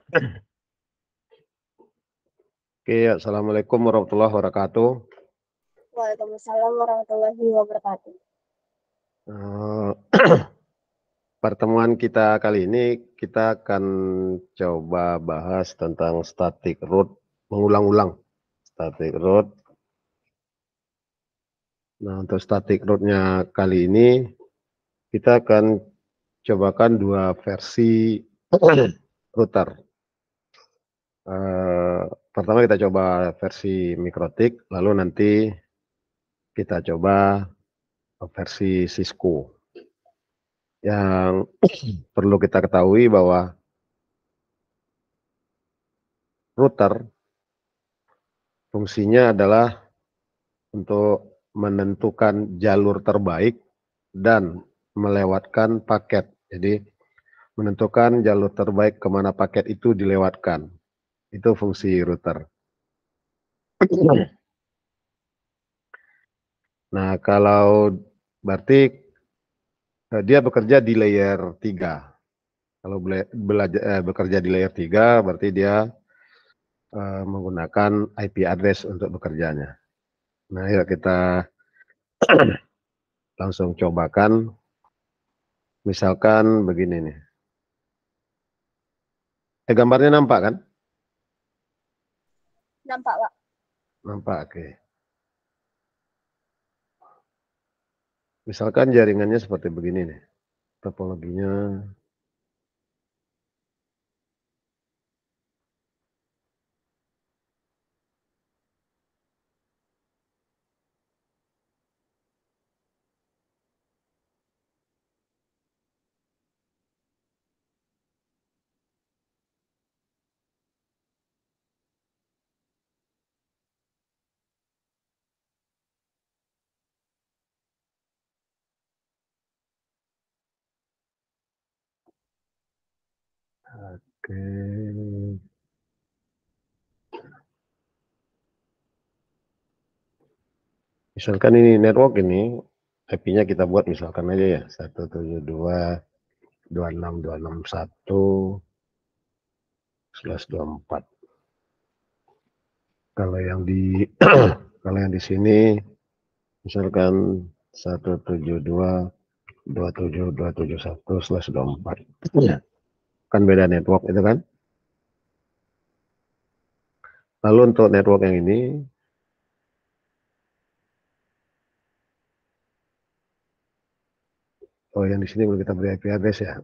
Oke, assalamualaikum warahmatullahi wabarakatuh. Waalaikumsalam warahmatullahi wabarakatuh. Eh, Pertemuan kita kali ini kita akan coba bahas tentang static root mengulang-ulang. Static root. Nah, untuk static rootnya kali ini kita akan cobakan dua versi router. Pertama kita coba versi mikrotik, lalu nanti kita coba versi Cisco. Yang perlu kita ketahui bahwa router fungsinya adalah untuk menentukan jalur terbaik dan melewatkan paket. Jadi menentukan jalur terbaik kemana paket itu dilewatkan. Itu fungsi router. Nah, kalau berarti dia bekerja di layer 3. Kalau bekerja di layer 3 berarti dia menggunakan IP address untuk bekerjanya. Nah, yuk kita langsung cobakan. Misalkan begini nih. Gambarnya nampak kan? Nampak, Pak? Nampak, oke. Misalkan jaringannya seperti begini nih. Topologinya. Oke. Misalkan ini network ini, IP-nya kita buat misalkan aja ya. 172.26.1/24. Kalau yang di kalau yang di sini misalkan 172.27.271/24. Ya. Kan beda network itu kan. Lalu untuk network yang ini yang di sini belum kita beri IP address ya.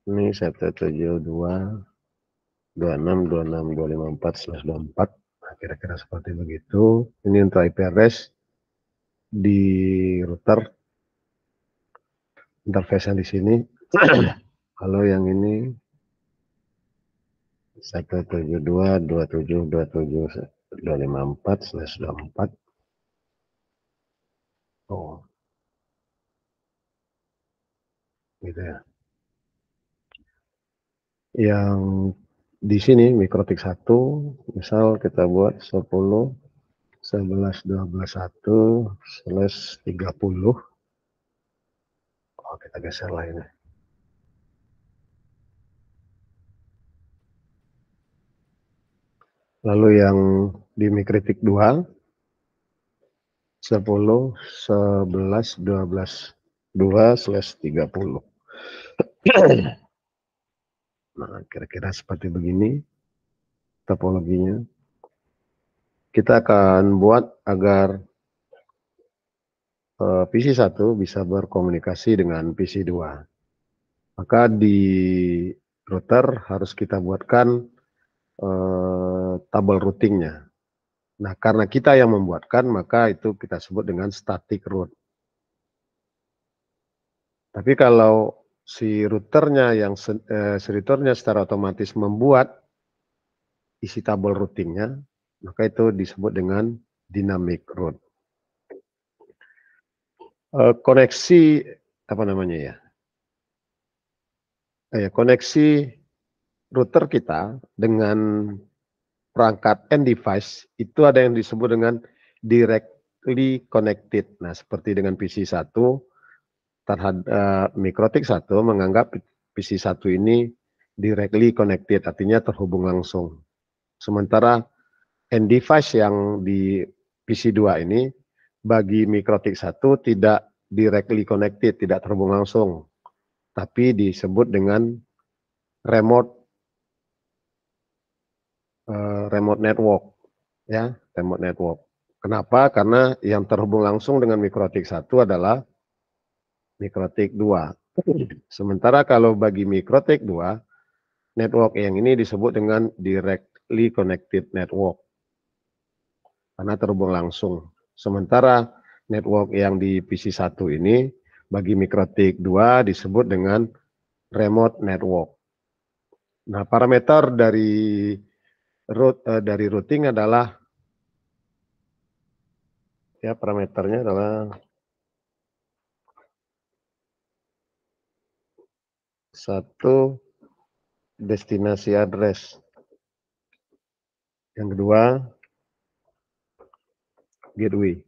Ini 172.26.254/24. Nah, kira-kira seperti begitu. Ini untuk IP address di router. Interface yang di sini. Kalau yang ini 172.27.27254/24. Oh, gitu ya. Yang di sini mikrotik 1, misal kita buat 10.11.12.1/30. Oh, kita geser lah ini. Lalu yang di mikrotik 2, 10.11.12.2/30. Nah, kira-kira seperti begini topologinya. Kita akan buat agar PC1 bisa berkomunikasi dengan PC2. Maka di router harus kita buatkan tabel routingnya. Nah, karena kita yang membuatkan, maka itu kita sebut dengan static root. Tapi kalau si routernya secara otomatis membuat isi tabel routingnya, maka itu disebut dengan dynamic root. Koneksi apa namanya ya? Koneksi router kita dengan perangkat end device itu ada yang disebut dengan directly connected. Nah, seperti dengan PC1 terhadap mikrotik 1 menganggap PC1 ini directly connected, artinya terhubung langsung. Sementara end device yang di PC2 ini bagi MikroTik 1 tidak directly connected, tidak terhubung langsung, tapi disebut dengan remote network, ya, remote network. Kenapa? Karena yang terhubung langsung dengan MikroTik 1 adalah MikroTik 2. Sementara kalau bagi MikroTik 2, network yang ini disebut dengan directly connected network, karena terhubung langsung. Sementara network yang di PC1 ini bagi MikroTik 2 disebut dengan remote network. Nah, parameter dari routing adalah, ya, parameternya adalah satu, destinasi address. Yang kedua, gateway.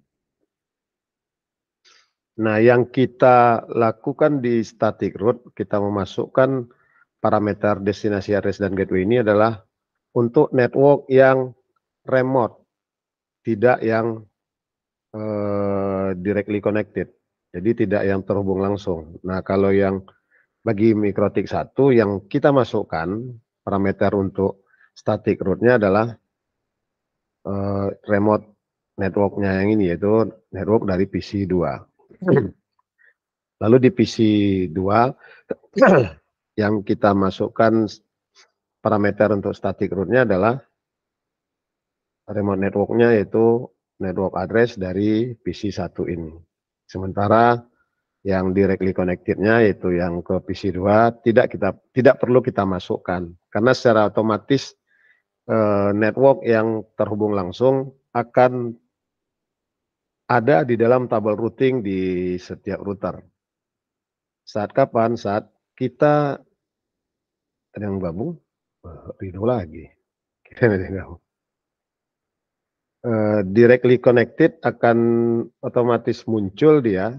Nah, yang kita lakukan di static route, kita memasukkan parameter destinasi address dan gateway ini adalah untuk network yang remote, tidak yang directly connected. Jadi tidak yang terhubung langsung. Nah, kalau yang bagi MikroTik 1 yang kita masukkan parameter untuk static route-nya adalah remote network-nya yang ini, yaitu network dari PC2. Lalu di PC2 yang kita masukkan parameter untuk static route-nya adalah remote network-nya, yaitu network address dari PC1 ini. Sementara yang directly connected-nya, yaitu yang ke PC2, tidak perlu kita masukkan, karena secara otomatis network yang terhubung langsung akan ada di dalam tabel routing di setiap router. Saat kapan? Saat kita ada yang gabung, Rino lagi. Kita ada yang gabung. Directly connected akan otomatis muncul dia.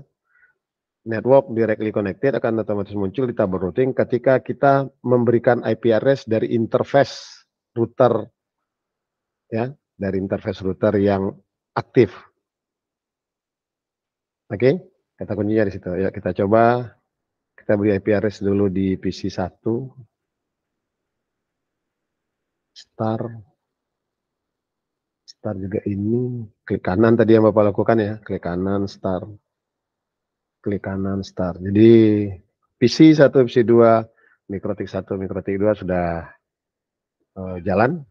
Network directly connected akan otomatis muncul di tabel routing ketika kita memberikan IP address dari interface router, ya, dari interface router yang aktif. Oke, kata kuncinya di situ. Ya, kita coba. Kita beri IP address dulu di PC1. Start juga ini. Klik kanan tadi yang Bapak lakukan, ya. Klik kanan, start. Klik kanan, start. Jadi PC1, PC2, MikroTik 1, MikroTik 2 sudah jalan.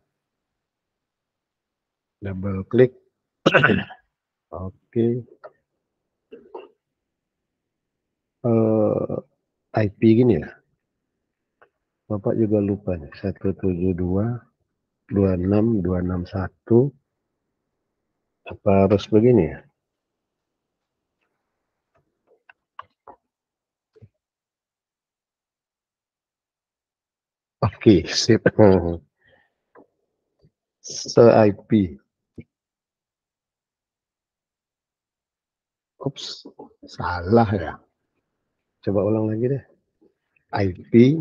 Double klik. Oke. IP gini ya. Bapak juga lupa nih. 172.26.261. Apa harus begini ya? Oke, sip. IP. Ups, salah ya. Coba ulang lagi deh. IP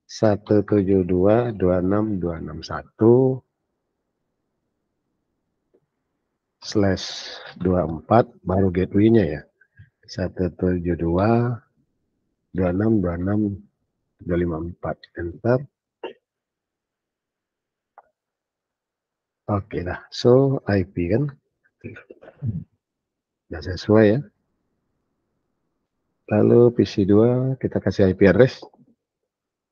172.26.261/24 baru gateway-nya ya. 172.26.26.254. Enter. Oke dah. So IP kan. Sudah sesuai ya. Lalu PC2 kita kasih IP address.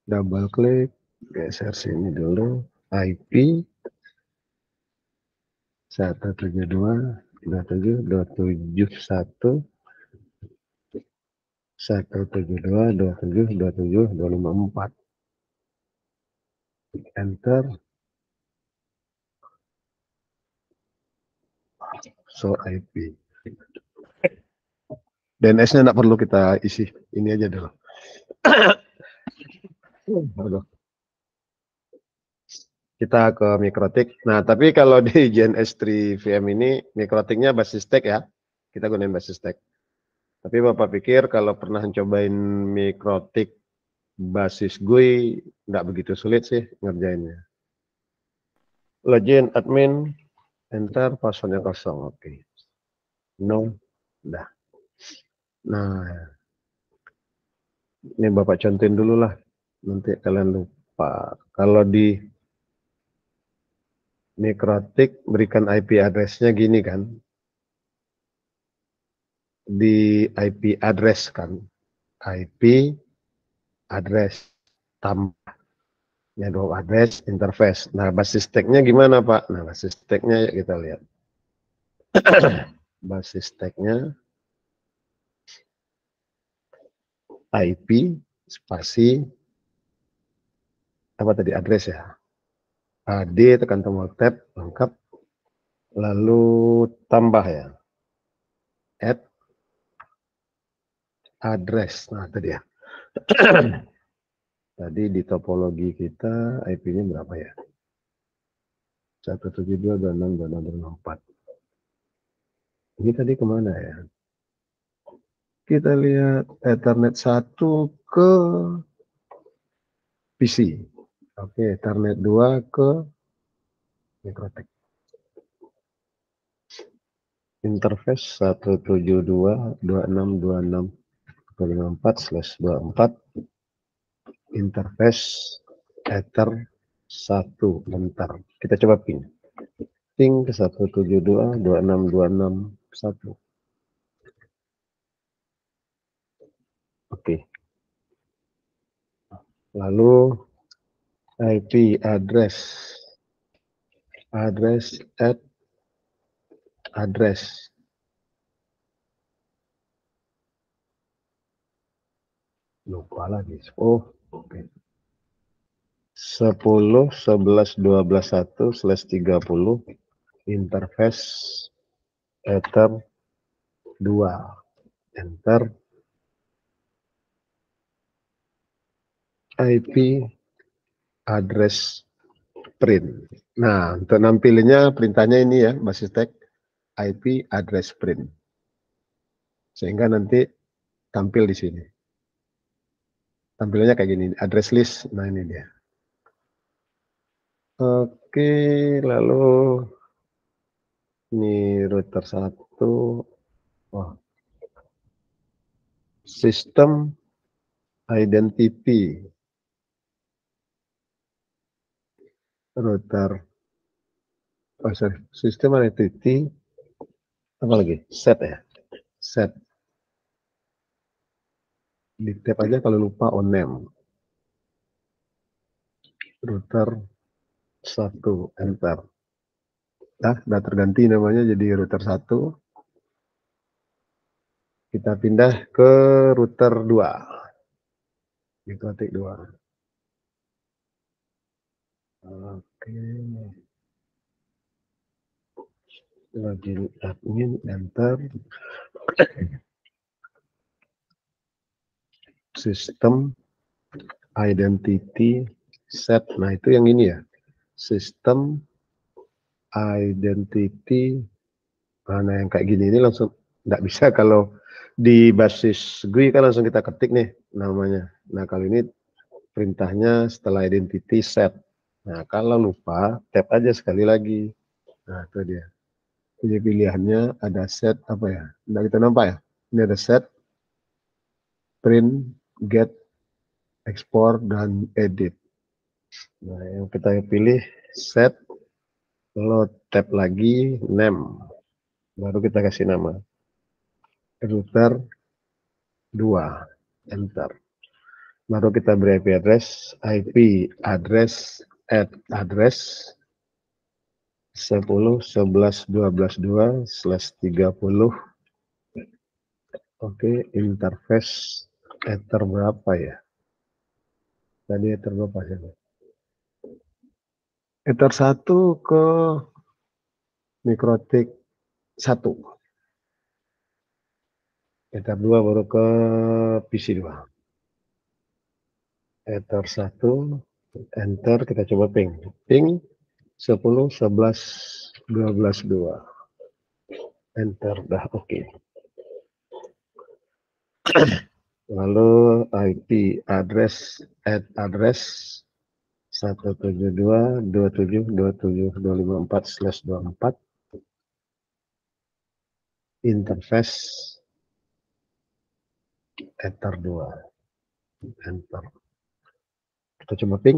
Double klik, geser sini dulu. IP 172.27.172.27.254. Enter. So IP. DNS-nya tidak perlu kita isi, ini aja dulu. Kita ke MikroTik. Nah, tapi kalau di GNS3 VM ini MikroTik-nya basis stack ya. Kita gunain basis stack. Tapi Bapak pikir kalau pernah cobain MikroTik basis GUI nggak begitu sulit sih ngerjainnya. Login admin, enter, passwordnya kosong, oke. No, dah. Nah, ini Bapak contohin dulu lah, nanti kalian lupa. Kalau di Mikrotik berikan IP address-nya gini kan, di IP address kan, IP address tambah network address interface. Nah, basis tag-nya gimana Pak? Nah, basis tag-nya ya kita lihat. Basis tag-nya IP spasi apa tadi, address ya. AD tekan tombol tab lengkap, lalu tambah ya, add address. Nah, tadi ya. Tadi di topologi kita IP-nya berapa ya? 172.26.26.24. Ini tadi kemana ya? Kita lihat Ethernet 1 ke PC. Oke, Ethernet 2 ke Mikrotik. Interface 172.26.26.24/24. Interface Ether 1. Bentar, kita coba ping. Ping ke 172.26.26.1. Oke. Lalu IP address at address. Lupa lagi. Oh, oke. 10.11.12.1/30 interface ether 2. Enter. IP address print. Nah, untuk nampilinnya perintahnya ini ya, basis tag IP address print. Sehingga nanti tampil di sini. Tampilannya kayak gini, address list. Nah, ini dia. Oke, lalu ini router 1. Oh. Sistem identity router. Oh, sorry. Sistem identity apa lagi? Set ya. Set. Di tab aja kalau lupa on name. Router 1, enter. Nah, udah terganti namanya jadi router 1. Kita pindah ke router 2. Mikrotik 2. Oke. Login admin, enter. Sistem identity set. Nah, itu yang ini ya. Sistem identity. Nah, yang kayak gini ini langsung nggak bisa kalau di basis GUI kan langsung kita ketik nih namanya. Nah, kali ini perintahnya setelah identity set. Nah, kalau lupa tab aja sekali lagi. Nah, itu dia. Ini pilihannya ada set apa ya? Nggak kita nampak ya? Ini ada set, print, get, export, dan edit. Nah, yang kita pilih set, lalu tab lagi, name. Baru kita kasih nama. Router 2, enter. Baru kita beri IP address at address 10.11.12.2/30. Oke, interface ether berapa ya? Tadi ether berapa ya? Ether 1 ke Mikrotik 1. Ether 2 baru ke PC 2. Ether 1, enter, kita coba ping. Ping 10.11.12.2. Enter, dah oke. Lalu IP address address 172.27.27.254/24 interface enter 2 enter. Kita coba ping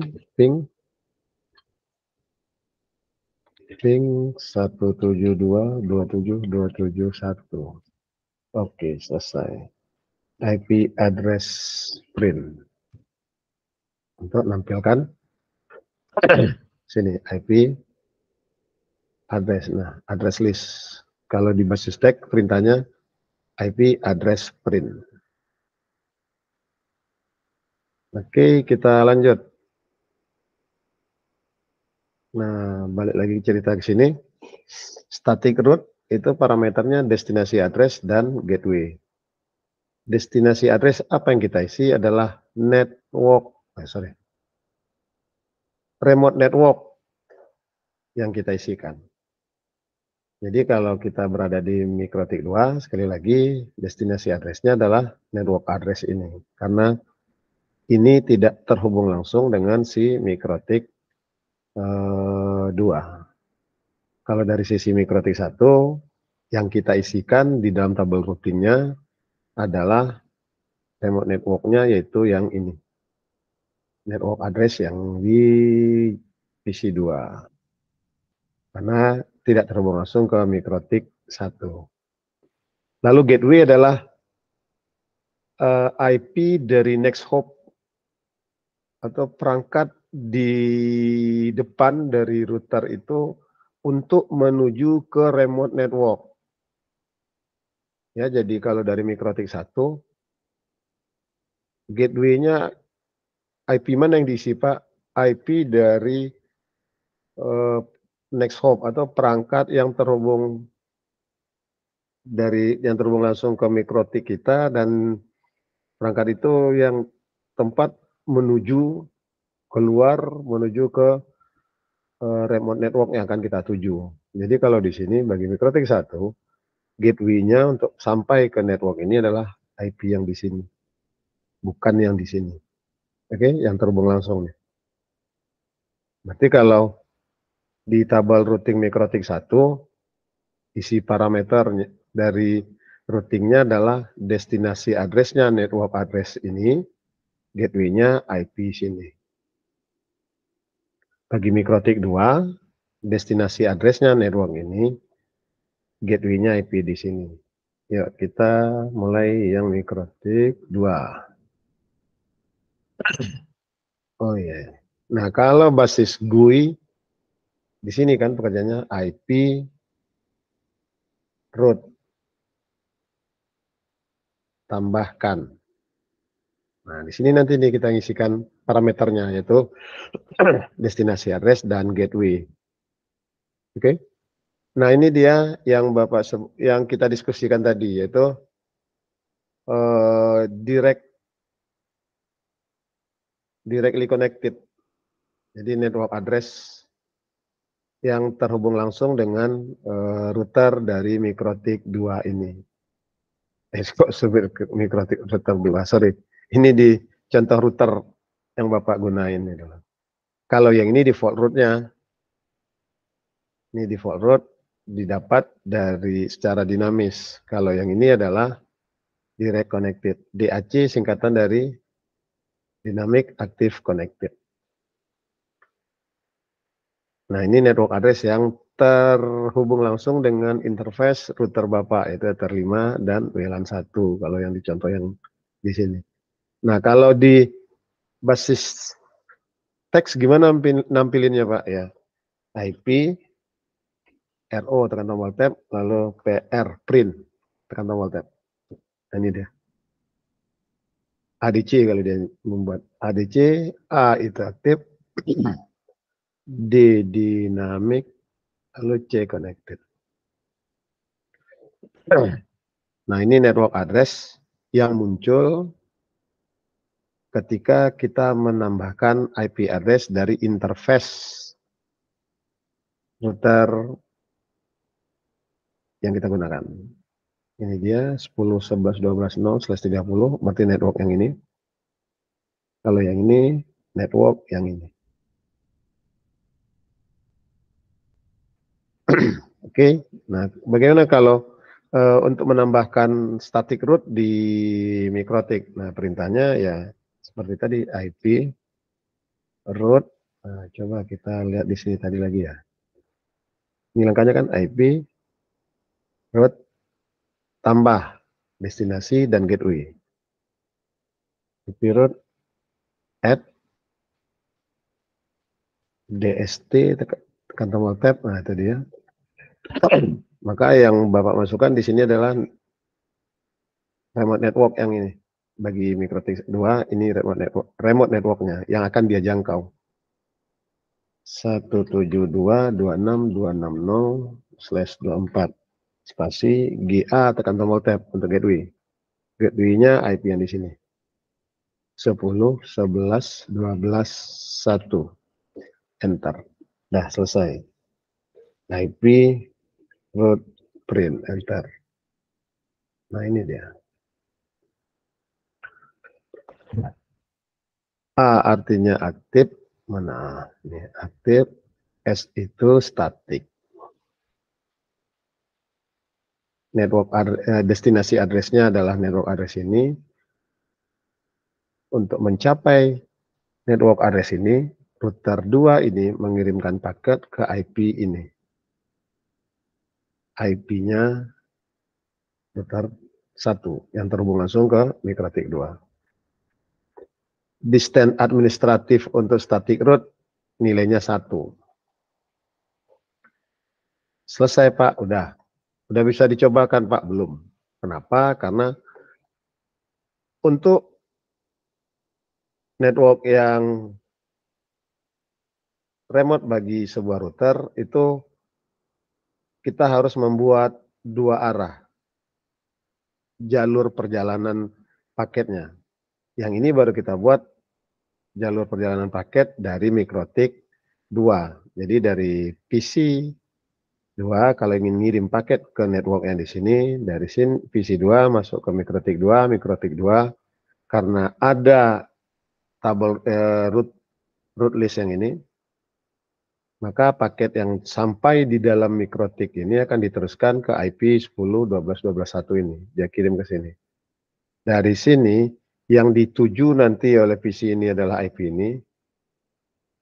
172.27.271. Oke, selesai. IP address print. Untuk menampilkan sini IP address. Nah, address list. Kalau di basis stack perintahnya IP address print. Oke, kita lanjut. Nah, balik lagi cerita ke sini. Static root itu parameternya destinasi address dan gateway. Destinasi address apa yang kita isi adalah remote network yang kita isikan. Jadi kalau kita berada di Mikrotik 2, sekali lagi destinasi address-nya adalah network address ini. Karena ini tidak terhubung langsung dengan si Mikrotik 2. Kalau dari sisi Mikrotik 1, yang kita isikan di dalam tabel routingnya adalah remote network-nya, yaitu yang ini. Network address yang di PC 2. Karena tidak terhubung langsung ke Mikrotik 1. Lalu gateway adalah IP dari next hop atau perangkat di depan dari router itu untuk menuju ke remote network. Ya, jadi kalau dari Mikrotik 1, gateway-nya IP mana yang diisi, Pak? IP dari next hop atau perangkat yang terhubung langsung ke Mikrotik kita, dan perangkat itu yang tempat menuju keluar menuju ke remote network yang akan kita tuju. Jadi kalau di sini bagi Mikrotik 1, gateway-nya untuk sampai ke network ini adalah IP yang di sini, bukan yang di sini. Oke, yang terhubung langsung nih. Berarti kalau di tabel routing Mikrotik 1, isi parameter dari routingnya adalah destinasi address-nya network address ini, gateway-nya IP sini. Bagi Mikrotik 2, destinasi address-nya network ini, gateway-nya IP di sini. Yuk, kita mulai yang Mikrotik 2. Oh iya. Nah, kalau basis GUI, di sini kan pekerjaannya IP root tambahkan. Nah, di sini nanti nih kita ngisikan parameternya, yaitu destinasi address dan gateway. Oke. Nah, ini dia yang yang kita diskusikan tadi, yaitu directly connected. Jadi network address yang terhubung langsung dengan router dari Mikrotik 2 ini. Kok Mikrotik router 2, sorry. Ini di contoh router yang Bapak gunain. Kalau yang ini default root-nya, ini default root didapat dari secara dinamis. Kalau yang ini adalah direct connected. DAC singkatan dari Dynamic Active Connected. Nah, ini network address yang terhubung langsung dengan interface router Bapak, yaitu Ether 5 dan WLAN 1, kalau yang dicontoh yang di sini. Nah, kalau di basis teks gimana nampilinnya, Pak? Ya, IP, RO, tekan tombol tab, lalu PR, print, tekan tombol tab. Nah, ini dia. ADC kalau dia membuat. ADC, A itu aktif, D dynamic, lalu C connected. Nah, ini network address yang muncul ketika kita menambahkan IP address dari interface router yang kita gunakan. Ini dia 10.11.12.0/30, berarti network yang ini. Kalau yang ini, network yang ini. Oke, nah bagaimana kalau untuk menambahkan static root di mikrotik? Nah perintahnya ya seperti tadi IP root. Nah, coba kita lihat di sini tadi lagi ya. Ini langkahnya kan IP root tambah destinasi dan gateway. IP root add DST, tekan tombol tab. Nah itu dia. Maka yang Bapak masukkan di sini adalah remote network yang ini. Bagi mikrotik 2 ini remote networknya yang akan dia jangkau. 172.26260/24 spasi GA, tekan tombol tab untuk gateway. Gateway-nya IP yang di sini. 10.11.12.1. Enter. Dah selesai. IP root print, enter. Nah ini dia. A artinya aktif, mana? Ini aktif, S itu static. Network destinasi address-nya adalah network address ini. Untuk mencapai network address ini, router 2 ini mengirimkan paket ke IP ini. IP-nya router 1 yang terhubung langsung ke mikrotik 2. Distance administratif untuk static root nilainya 1. Selesai Pak, udah bisa dicobakan Pak? Belum. Kenapa? Karena untuk network yang remote bagi sebuah router itu kita harus membuat 2 arah jalur perjalanan paketnya. Yang ini baru kita buat jalur perjalanan paket dari mikrotik 2. Jadi dari PC 2 kalau ingin ngirim paket ke network yang di sini, dari sini PC 2 masuk ke mikrotik 2 karena ada tabel root list yang ini, maka paket yang sampai di dalam mikrotik ini akan diteruskan ke IP 10.12.12.1 ini. Dia kirim ke sini. Dari sini, yang dituju nanti oleh PC ini adalah IP ini.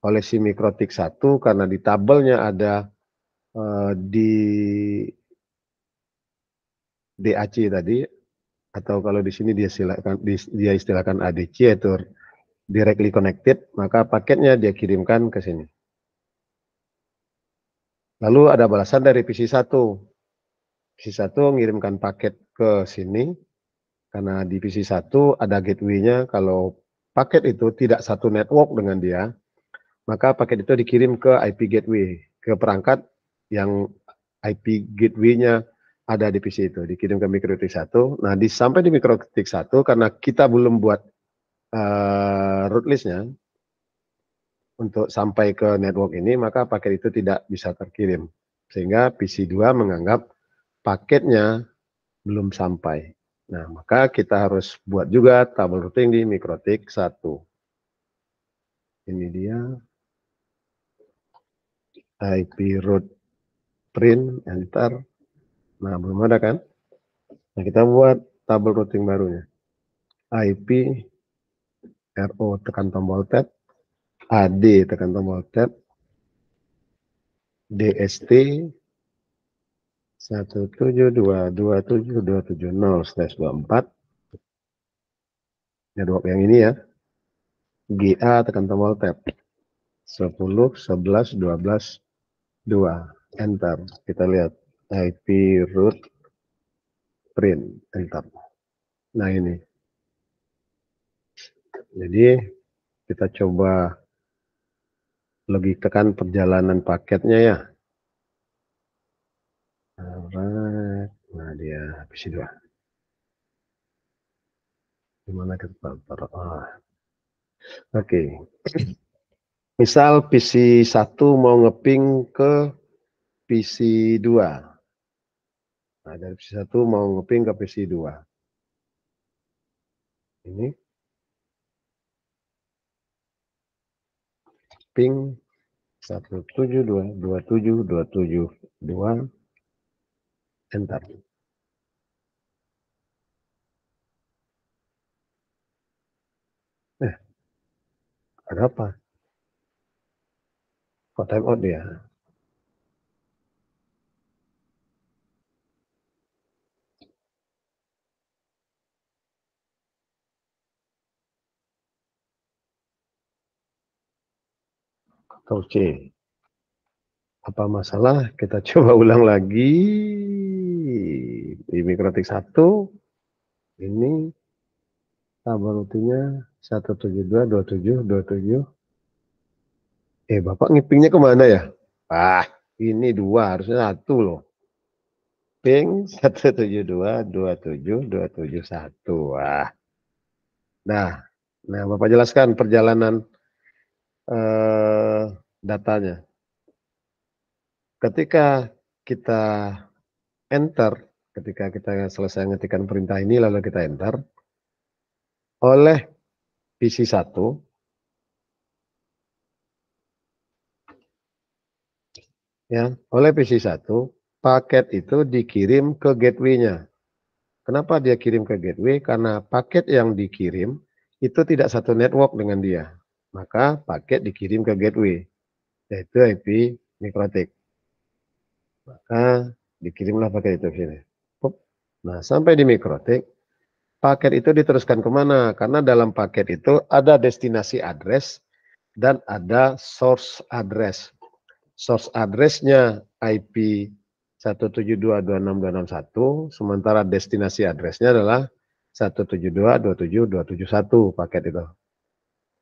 Oleh si mikrotik 1, karena di tabelnya ada di DAC tadi, atau kalau di sini dia istilahkan ADC, yaitu directly connected, maka paketnya dia kirimkan ke sini. Lalu ada balasan dari PC1. PC1 mengirimkan paket ke sini, karena di PC1 ada gateway-nya. Kalau paket itu tidak satu network dengan dia, maka paket itu dikirim ke IP gateway, ke perangkat yang IP gateway-nya ada di PC itu, dikirim ke mikrotik 1. Nah, sampai di mikrotik 1, karena kita belum buat root list-nya untuk sampai ke network ini, maka paket itu tidak bisa terkirim. Sehingga PC2 menganggap paketnya belum sampai. Nah, maka kita harus buat juga tabel routing di mikrotik 1. Ini dia IP root print, enter. Nah, belum ada kan? Nah, kita buat tabel routing barunya. IP RO, tekan tombol tab. AD, tekan tombol tab. DST 172.270/24. Network yang ini ya. GA, tekan tombol tab. 10.11.12.2. Enter. Kita lihat IP root print, enter. Nah ini. Jadi kita coba logikakan perjalanan paketnya ya. Nah dia PC2. Gimana kita taruh? Oke. Misal PC1 mau ngeping ke PC2. Nah, dari PC1 mau ngeping ke PC2. Ini ping 172.27.272, enter. Ada apa? Kok time out dia? Ctrl C. Apa masalah? Kita coba ulang lagi. Di Mikrotik 1. Ini tabel rutinnya 172.27.27. Bapak ngipingnya kemana ya? Ini 2, harusnya 1 loh. Ping 172.27.271. Nah, Bapak jelaskan perjalanan datanya. Ketika kita enter, ketika kita selesai ngetikkan perintah ini lalu kita enter, oleh PC1 ya, oleh PC1 paket itu dikirim ke gateway-nya. Kenapa dia kirim ke gateway? Karena paket yang dikirim itu tidak satu network dengan dia. Maka paket dikirim ke gateway, yaitu IP Mikrotik. Maka dikirimlah paket itu ke sini. Nah, sampai di Mikrotik, paket itu diteruskan kemana? Karena dalam paket itu ada destinasi address dan ada source address. Source address-nya IP 172.26.261, sementara destinasi address-nya adalah 172.27.271 paket itu.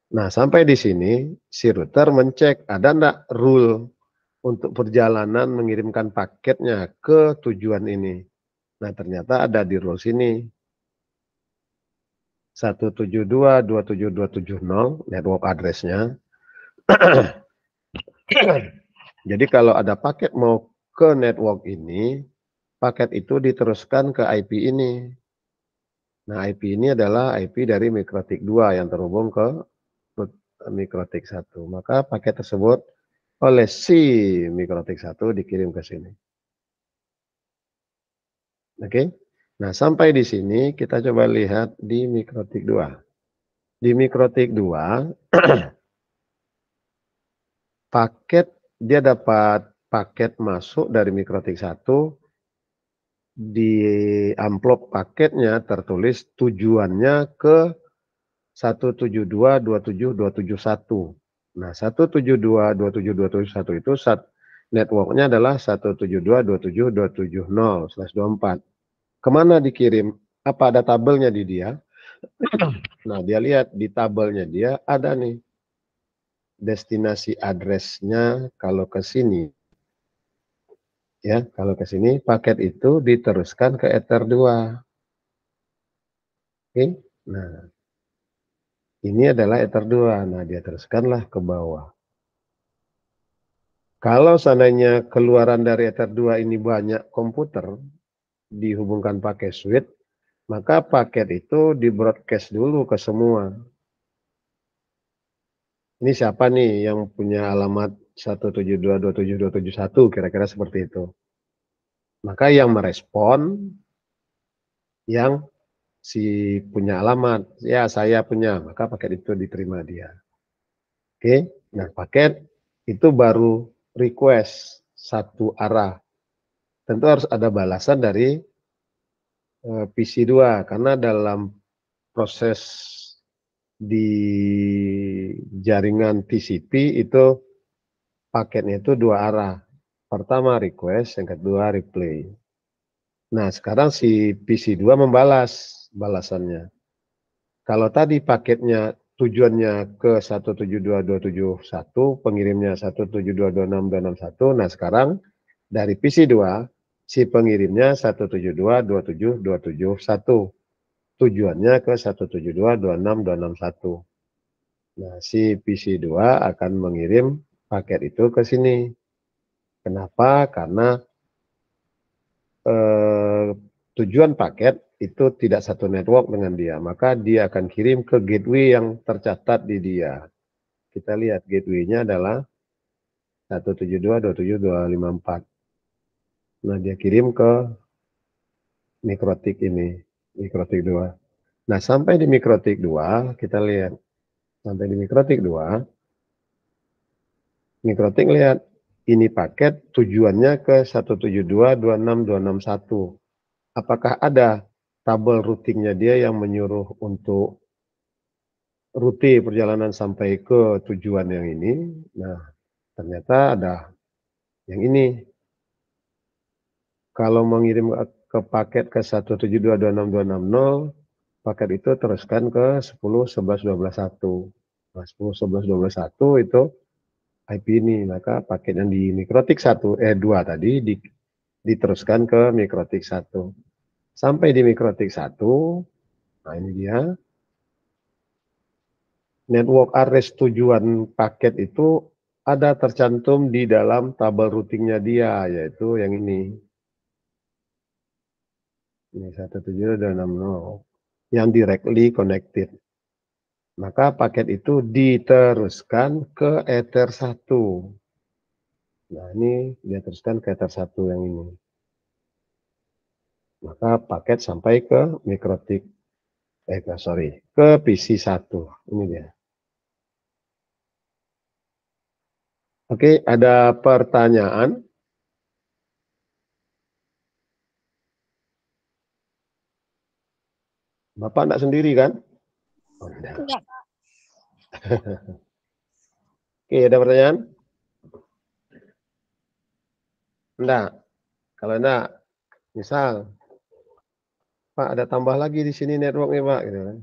Nah, sampai di sini si router mencek ada enggak rule untuk perjalanan mengirimkan paketnya ke tujuan ini. Nah, ternyata ada di rule sini. 172.27.270 network address-nya. Jadi kalau ada paket mau ke network ini, paket itu diteruskan ke IP ini. Nah, IP ini adalah IP dari Mikrotik 2 yang terhubung ke Mikrotik 1. Maka paket tersebut oleh si Mikrotik 1 dikirim ke sini. Oke. Nah, sampai di sini kita coba lihat di Mikrotik 2. Di Mikrotik 2 paket dia dapat paket masuk dari Mikrotik 1, di amplop paketnya tertulis tujuannya ke 172.27.271. Nah, 172.27.271 itu networknya adalah 172.27.270/24. Kemana dikirim? Apa ada tabelnya di dia? Nah, dia lihat di tabelnya dia ada nih destinasi address-nya. Kalau ke sini ya, kalau ke sini paket itu diteruskan ke Ether 2. Oke. Nah, ini adalah Ether 2. Nah, dia teruskanlah ke bawah. Kalau seandainya keluaran dari Ether 2 ini banyak komputer dihubungkan pakai switch, maka paket itu di-broadcast dulu ke semua. Ini siapa nih yang punya alamat 172.27.271, kira-kira seperti itu. Maka yang merespon yang si punya alamat, ya saya punya, maka paket itu diterima dia. Oke, nah paket itu baru request satu arah. Tentu harus ada balasan dari PC2 karena dalam proses di jaringan TCP itu paketnya itu dua arah. Pertama request, yang kedua replay. Nah, sekarang si PC2 membalas balasannya. Kalau tadi paketnya tujuannya ke 172.271, pengirimnya 172.26.261. Nah, sekarang dari PC2 si pengirimnya 172.27.271. Tujuannya ke 172.26.261. Nah, si PC2 akan mengirim paket itu ke sini. Kenapa? Karena tujuan paket itu tidak satu network dengan dia, maka dia akan kirim ke gateway yang tercatat di dia. Kita lihat gateway-nya adalah 172.27.254. Nah, dia kirim ke mikrotik ini, mikrotik 2. Nah, sampai di mikrotik 2, kita lihat. Sampai di mikrotik 2, mikrotik lihat, ini paket tujuannya ke 172.26.261. Apakah ada tabel routingnya dia yang menyuruh untuk rute perjalanan sampai ke tujuan yang ini? Nah, ternyata ada yang ini. Kalau mengirim ke paket ke 172.26.260, paket itu teruskan ke 10.11.12.1. Nah, 10.11.12.1 itu IP ini, maka paket yang di mikrotik 2 tadi diteruskan ke mikrotik 1. Sampai di mikrotik 1, nah ini dia. Network address tujuan paket itu ada tercantum di dalam tabel routingnya dia, yaitu yang ini. Ini 172.260 yang directly connected. Maka paket itu diteruskan ke Ether 1. Nah, ini dia teruskan ke Ether 1 yang ini. Maka paket sampai ke mikrotik, ke PC 1. Ini dia. Oke, ada pertanyaan? Bapak enggak sendiri kan? Oh, enggak. Enggak. Oke, ada pertanyaan? Enggak. Kalau enggak, misal, Pak ada tambah lagi di sini networknya Pak, gitu kan.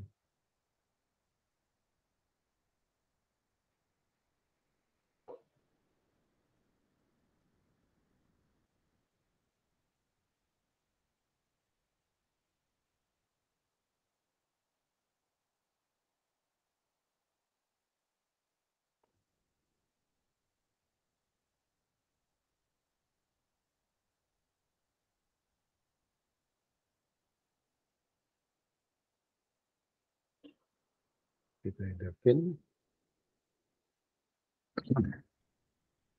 Kita hidupin.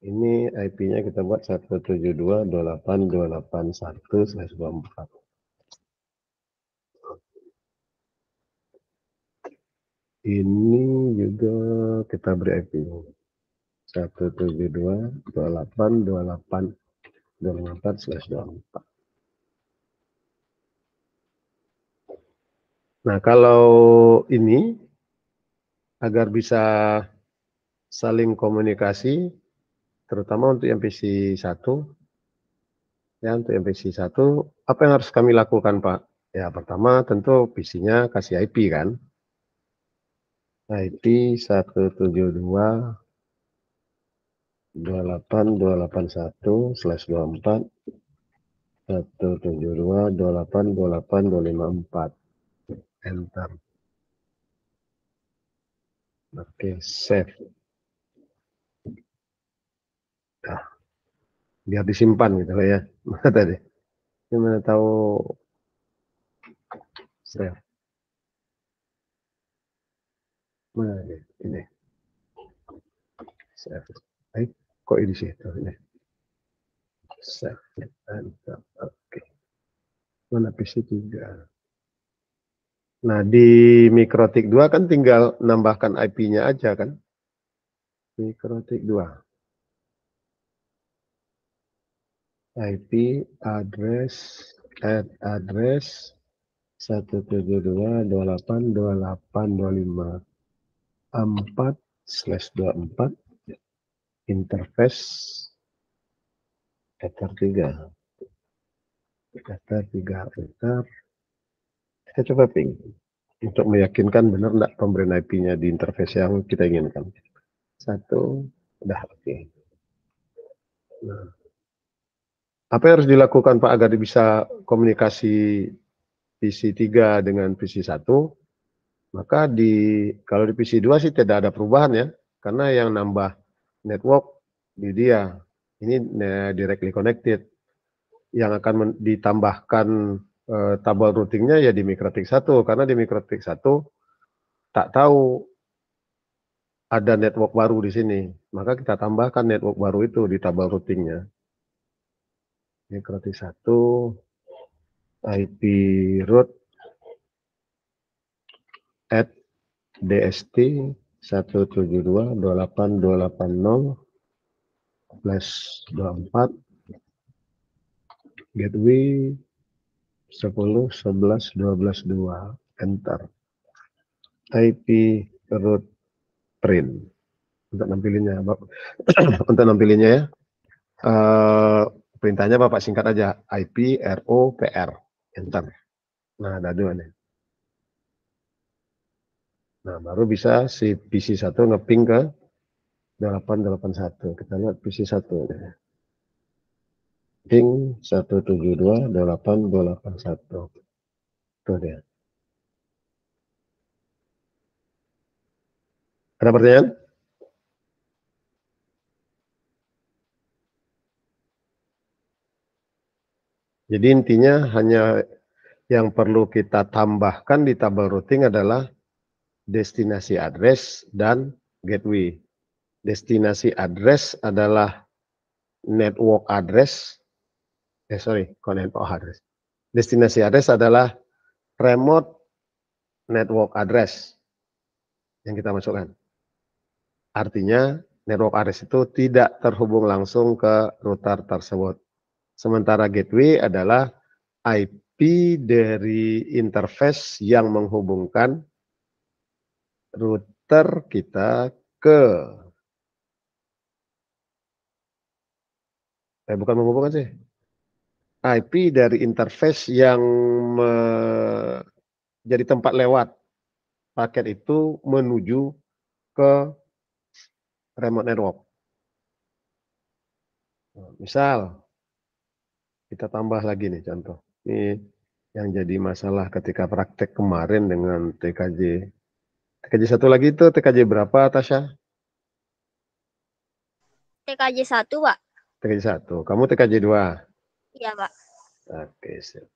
Ini IP-nya kita buat 172.28.281/24. Ini juga kita beri IP-nya 172.28.284/24. Nah, kalau ini agar bisa saling komunikasi, terutama untuk yang PC 1, ya untuk yang PC 1, apa yang harus kami lakukan Pak? Ya pertama tentu PC-nya kasih IP kan. IP 172.28.281/24 172.28.28254. Enter. Oke, save. Nah, biar disimpan gitu lah ya. Mana tadi? Gimana tahu save? Mana ini? Save. Kok di situ ini? Save. Enter. Oke. Mana PC 3? Nah, di mikrotik 2 kan tinggal nambahkan IP-nya aja kan? Mikrotik 2. IP address 172.28.28.25 interface Ether 3. Ether 3 Ether. Saya coba ping untuk meyakinkan benar enggak pemberian IP-nya di interface yang kita inginkan. 1, udah oke. Nah, apa yang harus dilakukan Pak agar bisa komunikasi PC 3 dengan PC 1? Maka kalau di PC 2 sih tidak ada perubahan ya, karena yang nambah network di dia. Ini directly connected. yang akan ditambahkan tabel routingnya ya di Mikrotik 1, karena di Mikrotik 1 tak tahu ada network baru di sini, maka kita tambahkan network baru itu di tabel routingnya. Mikrotik 1 IP root at DST 172.28280/24 gateway 10.11.12.2 enter IP root print untuk nampilinnya. Untuk nampilinnya ya, perintahnya Bapak singkat aja, IP ROPR enter. Nah, ada dua nih. Nah, baru bisa si PC1 ngeping ke 881. Kita lihat PC1 nih. Ping 172.881. Tuh dia. Ada pertanyaan? Jadi intinya hanya yang perlu kita tambahkan di tabel routing adalah destinasi address dan gateway. Destinasi address adalah network address. Network address. Destinasi address adalah remote network address yang kita masukkan. Artinya network address itu tidak terhubung langsung ke router tersebut. Sementara gateway adalah IP dari interface yang menghubungkan router kita ke bukan menghubungkan sih. IP dari interface yang jadi tempat lewat paket itu menuju ke remote network. Misal kita tambah lagi nih contoh. Ini yang jadi masalah ketika praktek kemarin dengan TKJ. TKJ 1 lagi itu TKJ berapa, Tasya? TKJ 1, Pak. TKJ 1. Kamu TKJ 2? Iya, Pak. Oke, siap.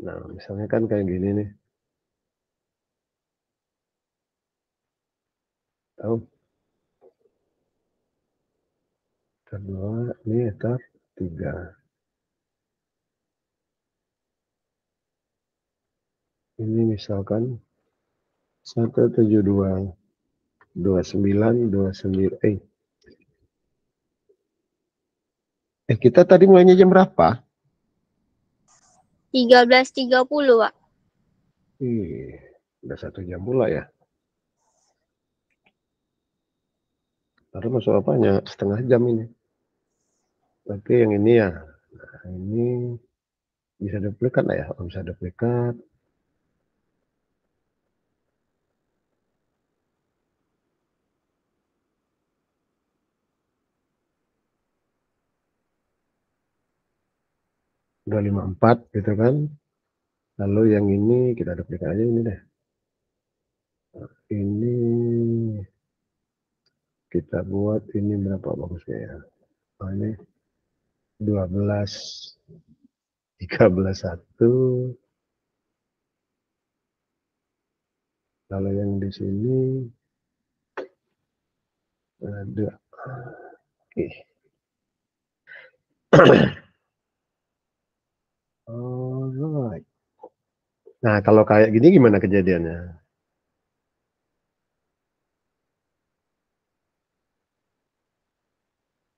Nah, misalnya kan kayak gini nih. Tahu? Kedua, ini etar 3. Ini misalkan 172.29.29. Kita tadi mulainya jam berapa? 13.30, Pak. Udah 1 jam pula ya. Baru masuk apanya? Setengah jam ini. Tapi yang ini ya. Nah, ini bisa duplikat lah ya. Oh, bisa duplikat. Udah 54 gitu kan. Lalu yang ini kita duplikat aja ini deh. Ini kita buat ini berapa bagusnya ya. Oh, ini 12 13 1. Kalau yang di sini ada. Oke. Alright. Nah, kalau kayak gini gimana kejadiannya?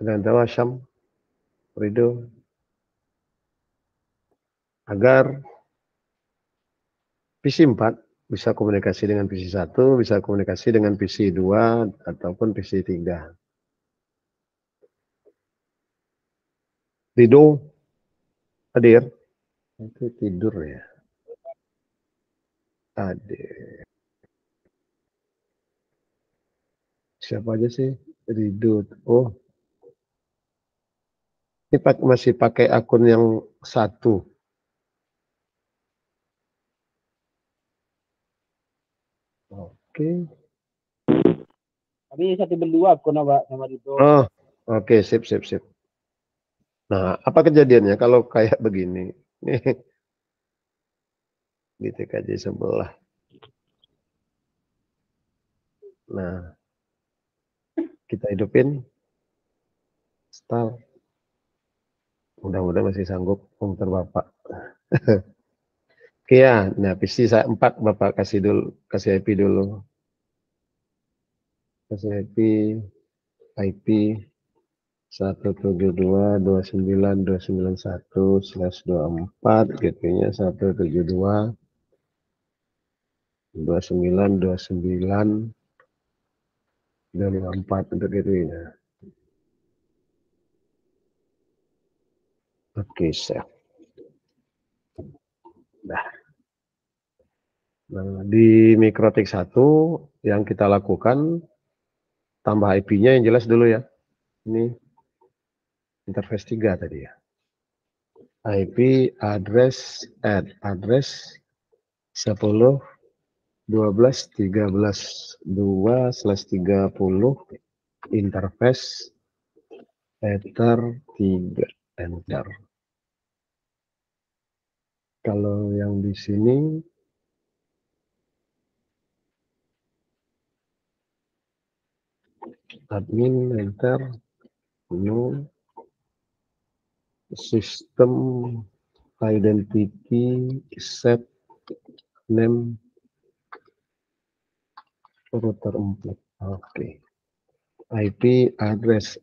Dan tahu Syam, Rido, agar PC 4 bisa komunikasi dengan PC 1, bisa komunikasi dengan PC 2, ataupun PC 3. Rido, hadir? Itu tidur ya? Hadir. Siapa aja sih? Rido. Oh, ini masih pakai akun yang 1. Oke. Tapi 1 berdua aku nama itu. Oh, oke, sip. Nah, apa kejadiannya kalau kayak begini? Nih, di TKJ sebelah. Nah, kita hidupin. Start. Mudah-mudahan masih sanggup komputer Bapak. Oke ya, nah PC saya 4 Bapak kasih IP dulu. Kasih IP 172.29.291/24, GP-nya 172.29.254 untuk GP-nya. Oke, save. Nah, di Mikrotik 1 yang kita lakukan tambah IP-nya yang jelas dulu ya. Ini interface 3 tadi ya. IP address 10 12 13 2/30 interface ether 3 enter. Kalau yang di sini admin enter no system identity set name router 4. Oke. IP address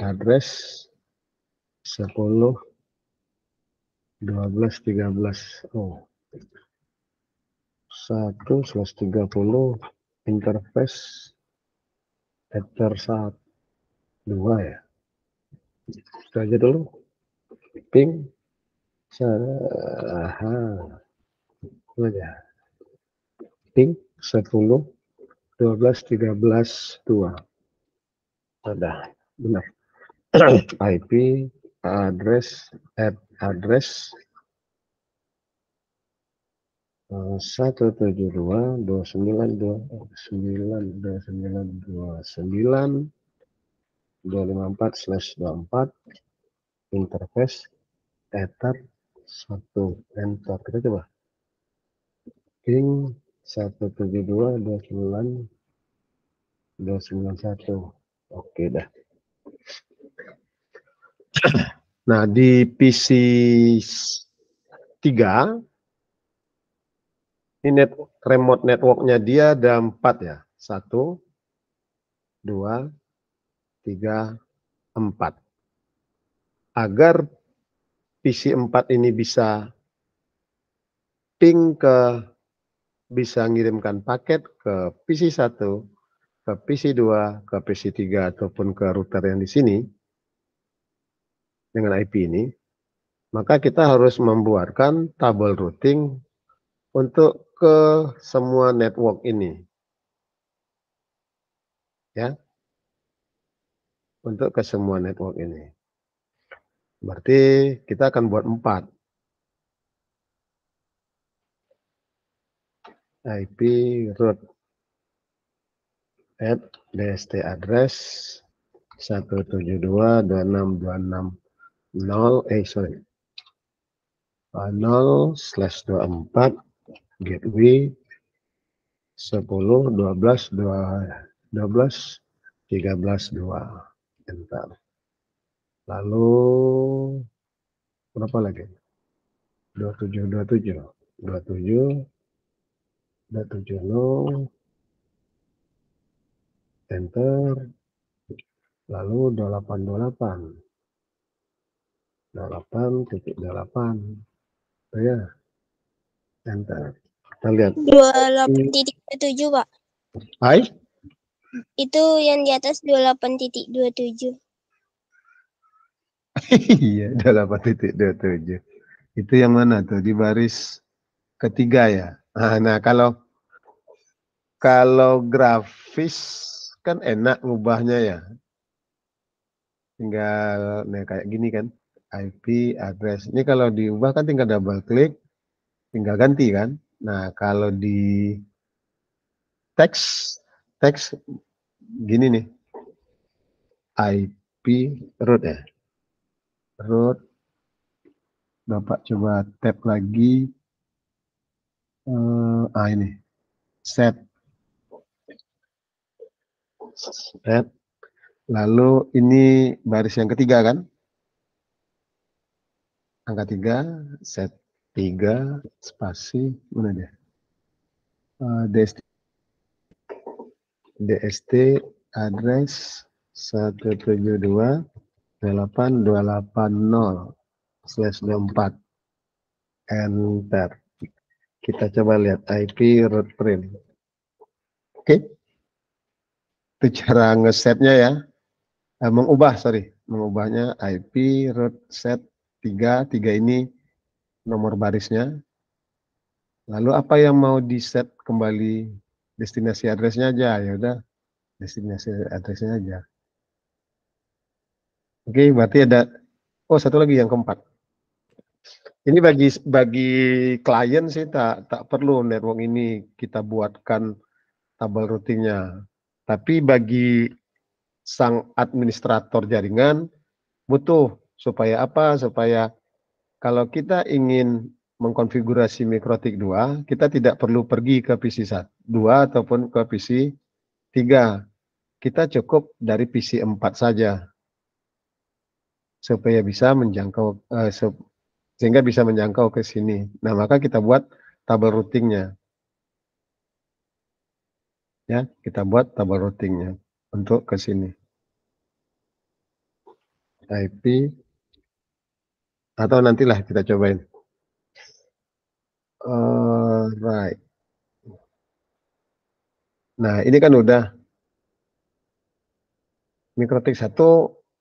address 10 12 13. Oh. 1/30 interface ether 2 ya. Itu aja dulu. Ping. Ping 10 12 13 2. Ada benar. IP address address 172.29.29.254/24 interface ether 1 enter. Kita coba ping 172.29.291. Oke dah. Nah, di PC 3 ini remote networknya dia ada 4 ya. 1 2 3 4. Agar PC 4 ini bisa ping bisa ngirimkan paket ke PC 1, ke PC 2, ke PC 3 ataupun ke router yang di sini dengan IP ini, maka kita harus membuatkan tabel routing untuk ke semua network ini. Ya. Untuk ke semua network ini. Berarti kita akan buat 4. IP root at DST address 172.26.26.0 0/24 gateway 10 12 12 13 2 enter. Lalu berapa lagi? 27 enter. Lalu 8.8 ya, enter. Kita lihat 28.27 Pak. Hai? Itu yang di atas 28.27. Iya, 28.27. Itu yang mana tuh? Di baris ketiga ya. Nah, kalau grafis kan enak ngubahnya ya. Tinggal kayak gini kan. IP address. Ini kalau diubah kan tinggal double klik, tinggal ganti kan. Nah, kalau di teks gini nih, IP root ya, root. Bapak coba tab lagi, ini set, lalu ini baris yang ketiga kan, angka 3, set 3, spasi, mana dia, DST address 172.8.280/24, enter. Kita coba lihat IP root print. Oke, itu cara ngesetnya ya, mengubahnya IP root set 3 ini nomor barisnya. Lalu apa yang mau di set kembali, destinasi addressnya aja, ya udah destinasi addressnya aja. Oke, berarti ada, satu lagi yang keempat. Ini bagi klien sih tak perlu network ini kita buatkan tabel routingnya. Tapi bagi sang administrator jaringan butuh, supaya apa? Supaya kalau kita ingin mengkonfigurasi Mikrotik 2, kita tidak perlu pergi ke PC 2 ataupun ke PC 3. Kita cukup dari PC 4 saja. Supaya bisa menjangkau, sehingga bisa menjangkau ke sini. Nah, maka kita buat tabel routingnya. Ya, kita buat tabel routingnya untuk ke sini. IP, atau nantilah kita cobain. Right. Nah, ini kan udah Mikrotik 1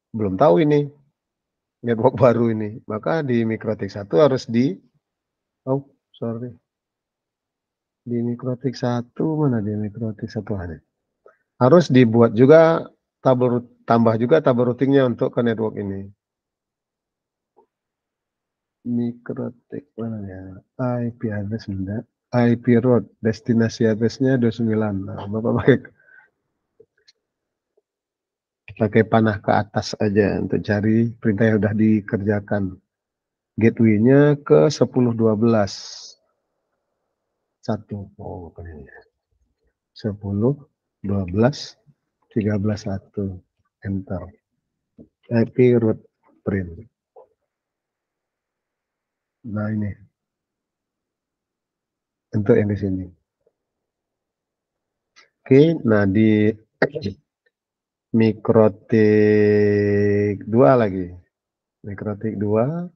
belum tahu ini network baru ini. Maka di Mikrotik 1 harus di di Mikrotik 1 mana, di Mikrotik 1 ada. Harus dibuat juga tambah juga tabel routingnya untuk ke network ini. Mikrotik mana ya? IP address enggak. IP road, destinasi addressnya 29. Nah, Bapak pakai panah ke atas aja untuk cari perintah yang sudah dikerjakan. Gateway-nya ke 10.12. 1. Oh, bukan ini. 10, 12, 13, 1. Enter. IP root print. Nah, ini. Untuk yang di sini. Oke, nah di Mikrotik 2 lagi. Mikrotik 2.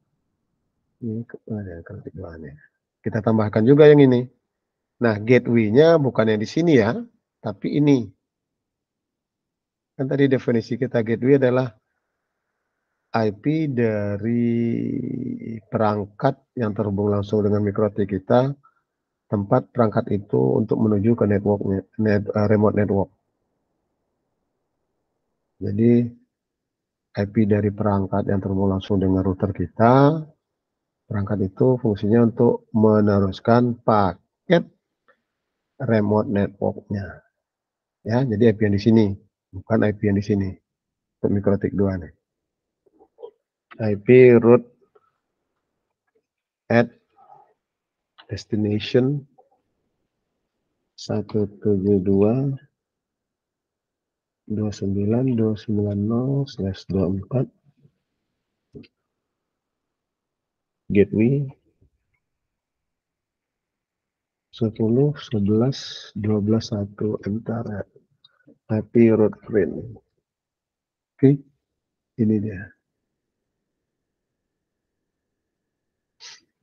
Ini Mikrotik 2 nih. Kita tambahkan juga yang ini. Nah, gateway-nya bukan yang di sini ya, tapi ini. Kan tadi definisi kita gateway adalah IP dari perangkat yang terhubung langsung dengan Mikrotik kita, tempat perangkat itu untuk menuju ke networknya, remote network. Jadi IP dari perangkat yang terhubung langsung dengan router kita, perangkat itu fungsinya untuk meneruskan paket remote networknya. Ya, jadi IP yang di sini, bukan IP yang di sini. Untuk Mikrotik 2 nih. IP root at destination 172.290/24 gateway 10, 11, 12, 1 enter IP root print. Oke, ini dia.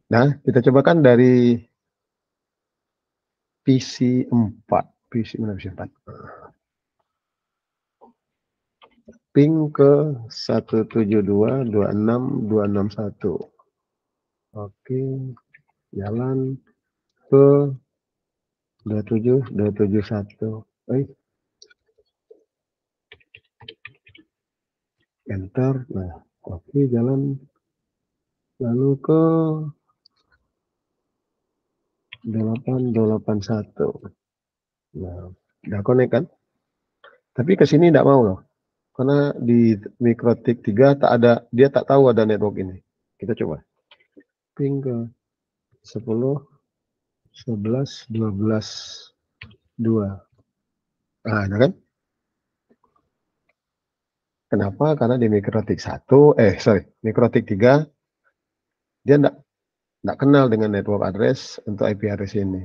Nah, kita cobakan dari PC 4. PC mana PC 4? Ping ke 172.26261. Oke, jalan ke 27.271. Enter. Nah, oke, jalan lalu ke 8.281. Nah, udah connect kan? Tapi ke sini tidak mau loh. Karena di MikroTik 3 tak ada, dia tak tahu ada network ini. Kita coba. Ping ke 10, 11, 12, 2. Nah, ada kan? Kenapa? Karena di MikroTik 1, MikroTik 3, dia tidak kenal dengan network address untuk IP address ini.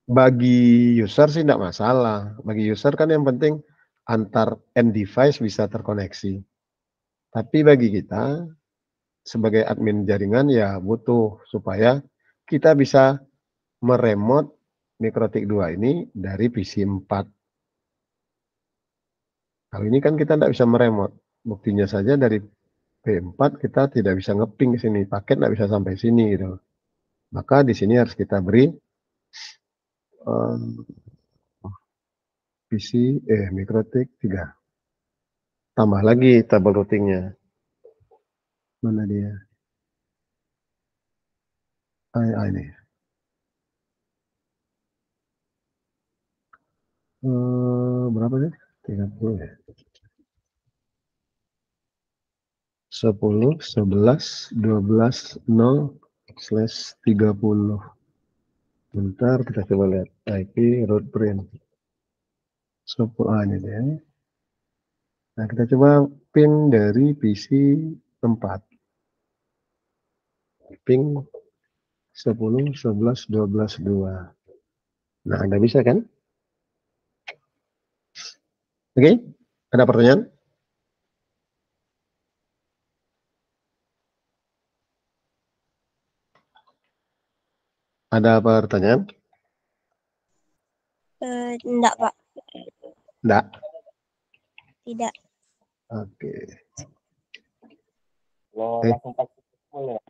Bagi user sih tidak masalah. Bagi user kan yang penting antar end device bisa terkoneksi. Tapi bagi kita, sebagai admin jaringan ya butuh supaya kita bisa meremote MikroTik 2 ini dari PC 4. Kalau ini kan kita tidak bisa meremote. Buktinya saja dari P4 kita tidak bisa ngeping ke sini, paket tidak bisa sampai sini gitu. Maka di sini harus kita beri MikroTik 3. Tambah lagi tabel routingnya. Mana dia? Ini. Berapa sih? 30 ya? 10, 11, 12, 0/30. Bentar, kita coba lihat IP root print. Ini dia. Nah, kita coba pin dari PC 4. Ping 10, 11, 12, 2. Nah, Anda bisa kan? Oke, ada pertanyaan? Ada pertanyaan? Enggak, Pak. Enggak. Tidak. Oke. Kalau langsung praktik boleh.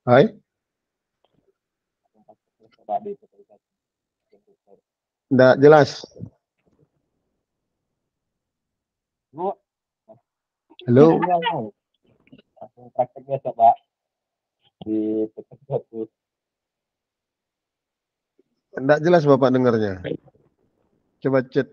Hai. Langsung praktik coba di Enggak jelas. Bu, Halo. langsung prakteknya coba di satu. Enggak jelas Bapak dengarnya. Coba chat.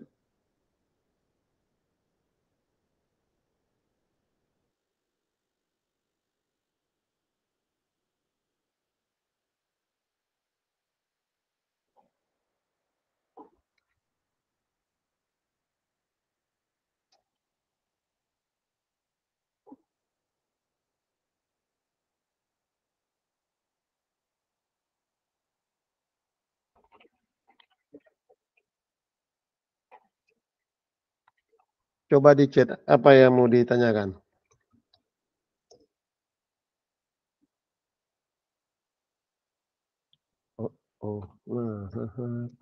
Coba di chat apa yang mau ditanyakan.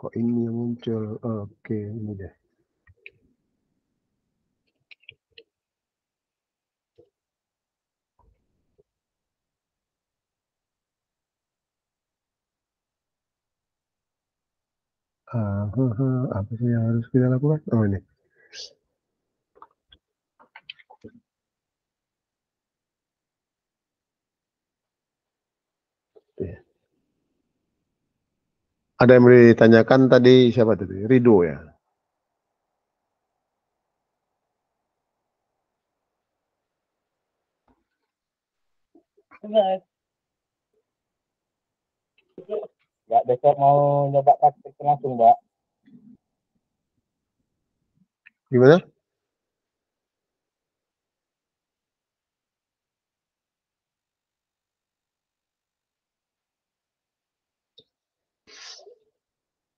Kok ini yang muncul? Oke, ini deh. Apa sih yang harus kita lakukan? Oh, ini. Ada yang ditanyakan tadi siapa tadi? Rido ya. Nggak, besok mau nyoba praktik langsung, Mbak. Gimana?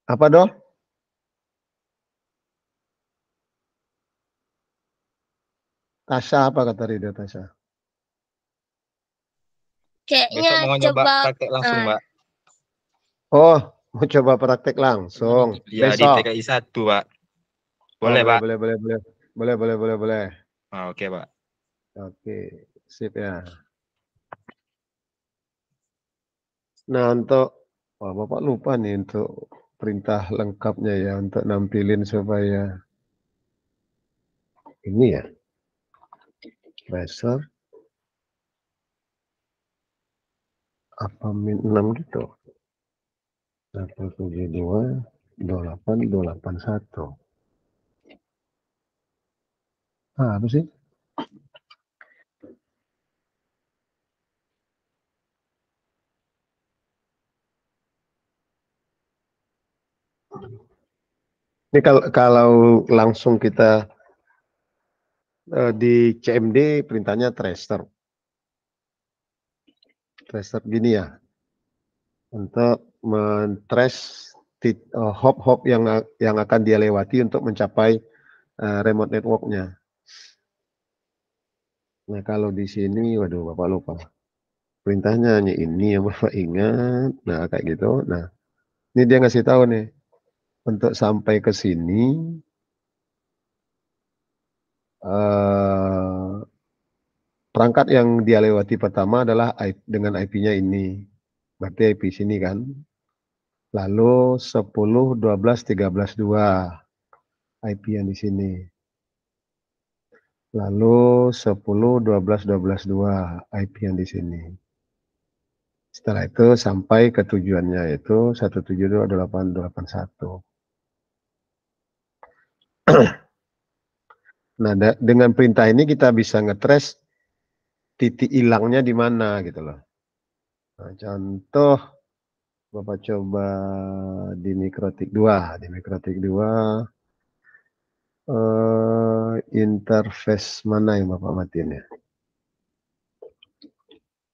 Apa dong? Tasha apa kata Rido Tasha? Kayaknya Besok mau nyoba coba praktek langsung, Mbak. Oh, mau coba praktek langsung. Ya, di Besok. TKI 1, Pak. Oh, Boleh, Pak? boleh. Oh, oke, Pak. Oke, sip ya. Nah, untuk Bapak lupa nih untuk perintah lengkapnya ya untuk nampilin supaya ini ya. Tracer apa min 6 gitu. 172 28 281. Apa sih? Ini kalau langsung kita di CMD perintahnya tracer gini ya, untuk men-trace hop-hop yang akan dia lewati untuk mencapai remote networknya. Nah kalau di sini, waduh Bapak lupa. Perintahnya hanya ini yang Bapak ingat. Nah kayak gitu. Nah ini dia ngasih tahu nih, untuk sampai ke sini perangkat yang dia lewati pertama adalah dengan IP-nya ini. Berarti IP sini kan. Lalu 10, 12, 13, 2 IP yang di sini. Lalu 10, 12, 12, 2 IP yang di sini. Setelah itu sampai ke tujuannya yaitu 172.8.81. Nah, dengan perintah ini kita bisa ngetrace titik hilangnya di mana gitu loh. Nah, contoh Bapak coba di Mikrotik 2. Di Mikrotik 2 interface mana yang Bapak matiin ya?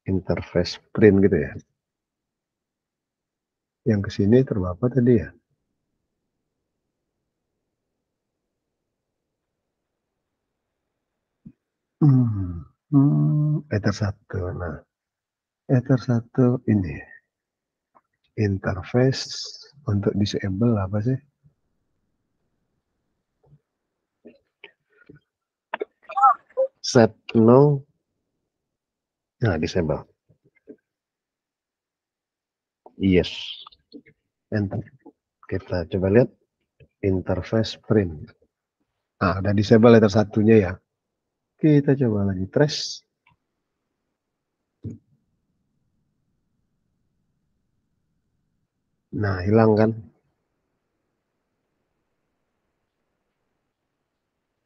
Interface print gitu ya. Yang ke sini terbapak tadi ya. Ether 1. Nah, Ether 1 ini interface untuk disable apa sih? Set no. Nah, disable. Yes. Enter. Kita coba lihat interface print. Nah, ada disable Ether 1-nya ya. Kita coba lagi trace. Nah, hilang kan?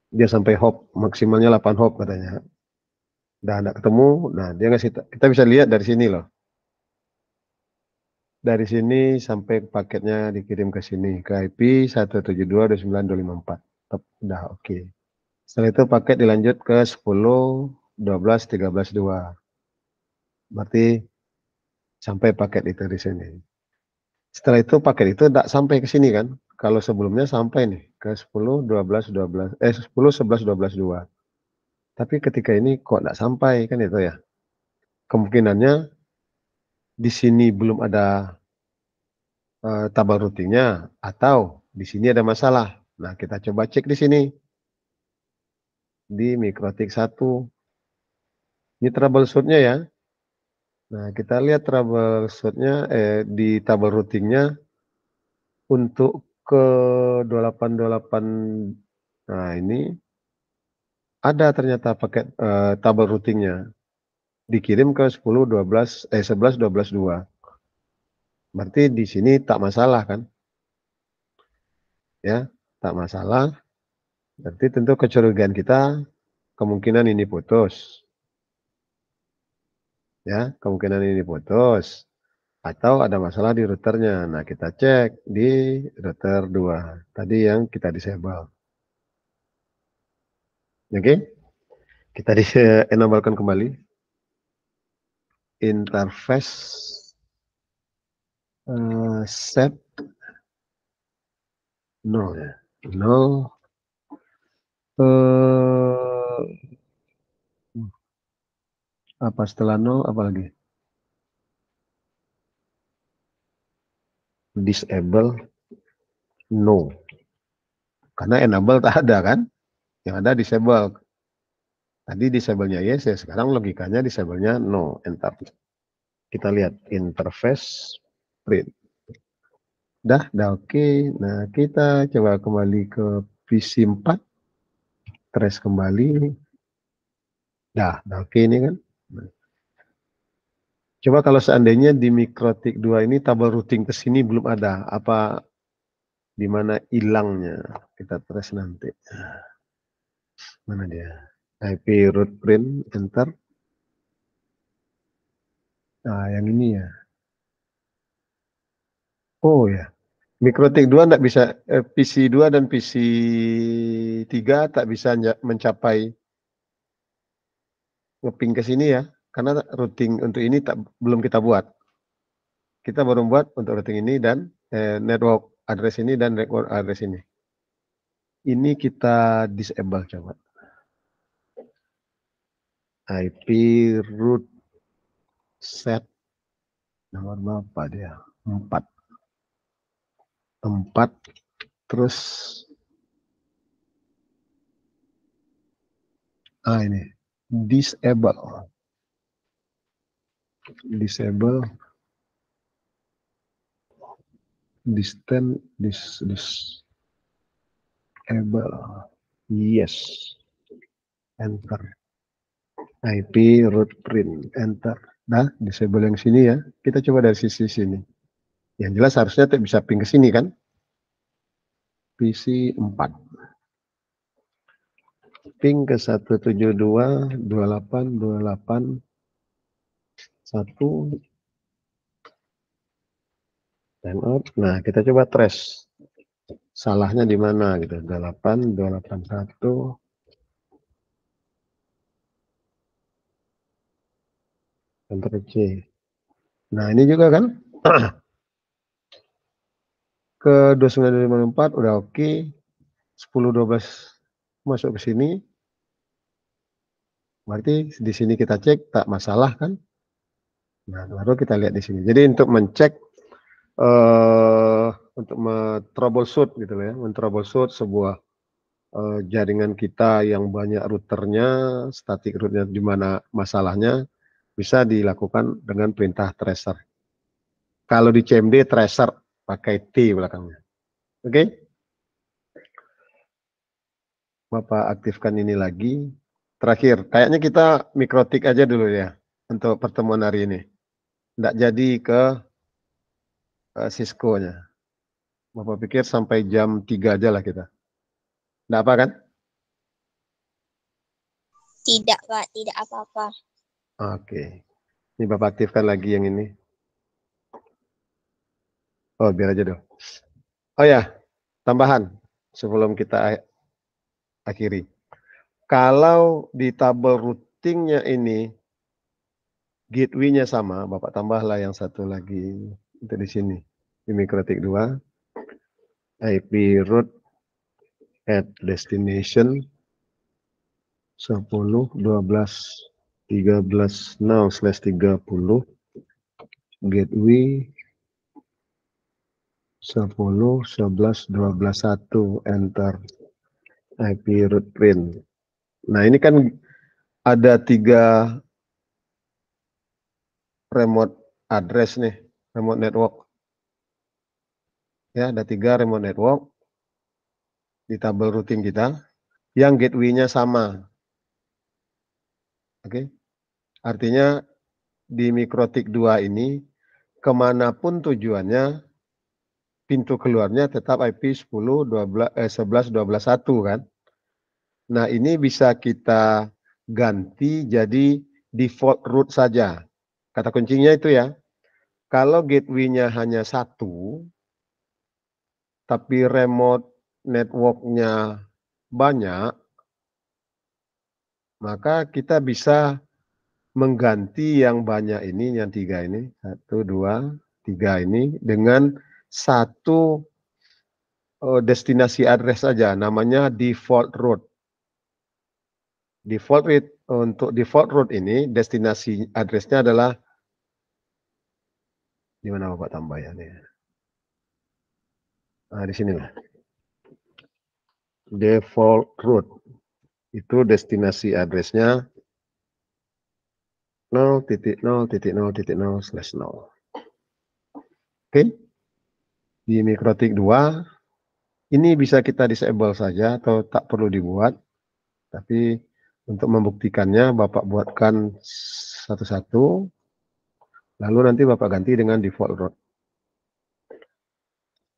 Dia sampai hop, maksimalnya 8 hop katanya. Udah ada ketemu, nah dia ngasih, kita bisa lihat dari sini loh. Dari sini sampai paketnya dikirim ke sini, ke IP 172.29.254. Udah oke. Setelah itu paket dilanjut ke 10, 12, 13, 2. Berarti sampai paket itu di sini. Setelah itu paket itu tidak sampai ke sini kan? Kalau sebelumnya sampai nih ke 10, 12, 12, 10, 11, 12, 2. Tapi ketika ini kok tidak sampai kan itu ya? Kemungkinannya di sini belum ada tabel routingnya atau di sini ada masalah. Nah, kita coba cek di sini. Di Mikrotik 1. Ini troubleshoot-nya ya. Nah, kita lihat troubleshoot-nya di tabel routingnya untuk ke 2828. Nah, ini ada ternyata paket tabel routingnya. Dikirim ke 10, 12, 11, 12, 2. Berarti di sini tak masalah kan? Ya, tak masalah. Berarti tentu kecurigaan kita kemungkinan ini putus. Ya, kemungkinan ini putus. Atau ada masalah di routernya. Nah, kita cek di router 2. Tadi yang kita disable. Oke. Kita enablekan kembali. Interface set no ya. No. Apa setelah no apa lagi? Disable no. Karena enable tak ada kan? Yang ada disable. Tadi disable-nya yes, ya sekarang logikanya disable-nya no. Enter. Kita lihat interface print. Dah oke. Nah, kita coba kembali ke PC 4. Trace kembali. Dah oke ini kan. Nah. Coba kalau seandainya di Mikrotik 2 ini tabel routing ke sini belum ada, apa di mana hilangnya? Kita trace nanti. Mana dia? IP root print, enter. Nah, yang ini ya. Oh ya. MikroTik 2 tidak bisa, PC 2 dan PC 3 tak bisa mencapai ngeping ke sini ya. Karena routing untuk ini belum kita buat. Kita baru buat untuk routing ini dan network address ini dan network address ini. Ini kita disable coba. IP root set nomor berapa dia? 4 terus ini disable disable yes, enter. IP root print, enter. Nah, disable yang sini ya. Kita coba dari sisi sini. Yang jelas harusnya bisa ping ke sini kan. PC 4. Ping ke 172.28.28.1. Timeout. Nah, kita coba trace. Salahnya di mana gitu. 28.281. Enter C. Nah, ini juga kan. Ke 29.54 udah oke. 10.12 masuk ke sini. Berarti di sini kita cek tak masalah kan? Nah, baru kita lihat di sini. Jadi untuk mencek untuk troubleshoot gitu ya, troubleshoot sebuah jaringan kita yang banyak routernya, static rootnya di mana masalahnya bisa dilakukan dengan perintah tracer. Kalau di CMD tracer pakai T belakangnya. Oke? Bapak aktifkan ini lagi. Terakhir, kayaknya kita MikroTik aja dulu ya untuk pertemuan hari ini. Tidak jadi ke Cisco-nya. Bapak pikir sampai jam 3 aja lah kita. Tidak apa kan? Tidak, Pak. Tidak apa-apa. Oke. Ini Bapak aktifkan lagi yang ini. Oh, biar aja dong. Oh ya, tambahan sebelum kita akhiri. Kalau di tabel routingnya ini, gateway-nya sama, Bapak tambahlah yang satu lagi itu di sini. Di MikroTik 2, IP root at destination 10.12.13.0/30 gateway 10.11.12.1 enter IP root print. Nah, ini kan ada 3 remote address nih, remote network. Ya, ada 3 remote network di tabel routing kita yang gateway-nya sama. Oke. Artinya di MikroTik 2 ini kemanapun tujuannya pintu keluarnya tetap IP 11.12.1 kan. Nah, ini bisa kita ganti jadi default root saja. Kata kuncinya itu ya. Kalau gateway-nya hanya 1, tapi remote network-nya banyak, maka kita bisa mengganti yang banyak ini, yang 3 ini, 1, 2, 3 ini dengan satu destinasi address saja, namanya default root. Default root, untuk default root ini destinasi addressnya adalah di mana Bapak tambah ya nih. Nah, di sini lah. Default root itu destinasi addressnya 0.0.0.0/0. Oke. Di MikroTik 2 ini bisa kita disable saja atau tak perlu dibuat. Tapi untuk membuktikannya Bapak buatkan satu-satu. Lalu nanti Bapak ganti dengan default root.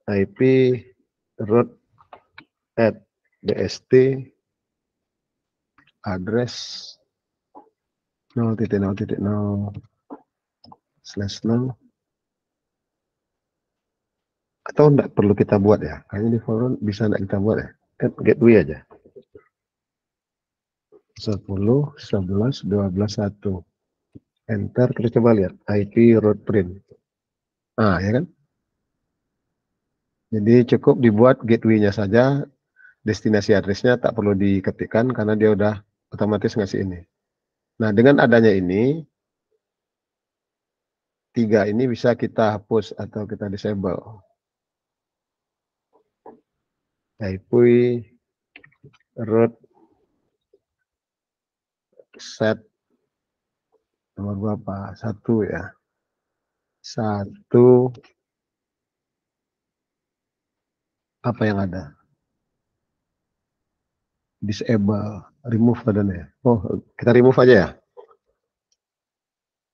IP root at dst address 0.0.0/0 atau enggak perlu kita buat ya, kayaknya di forum bisa enggak kita buat ya, gateway aja 10, 11, 12, 1 enter, kita coba lihat IP route print. Nah ya kan, jadi cukup dibuat gateway-nya saja, destinasi address-nya tak perlu diketikkan karena dia udah otomatis ngasih ini. Nah dengan adanya ini 3 ini bisa kita hapus atau kita disable. IP route set nomor berapa? 1 ya. 1 apa yang ada? Disable, remove ada ya? Oh, kita remove aja ya.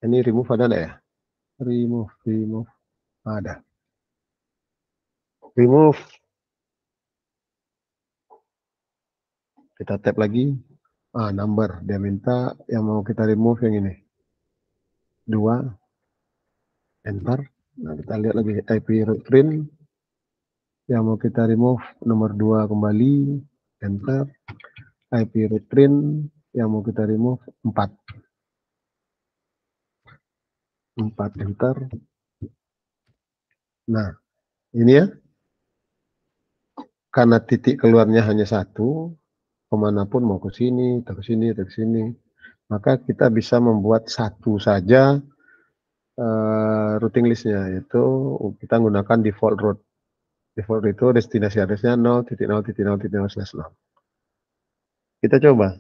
Ini remove ada ya? Remove ada. Remove. Kita tap lagi. Number. Dia minta yang mau kita remove yang ini. 2. Enter. Nah, kita lihat lagi IP route print. Yang mau kita remove nomor 2 kembali. Enter. IP route print. Yang mau kita remove 4. 4 enter. Nah, ini ya. Karena titik keluarnya hanya 1, kemanapun mau ke sini, ke sini, ke sini, maka kita bisa membuat 1 saja routing listnya, yaitu kita menggunakan default route. Default itu destinasi addressnya 0.0.0/0. Kita coba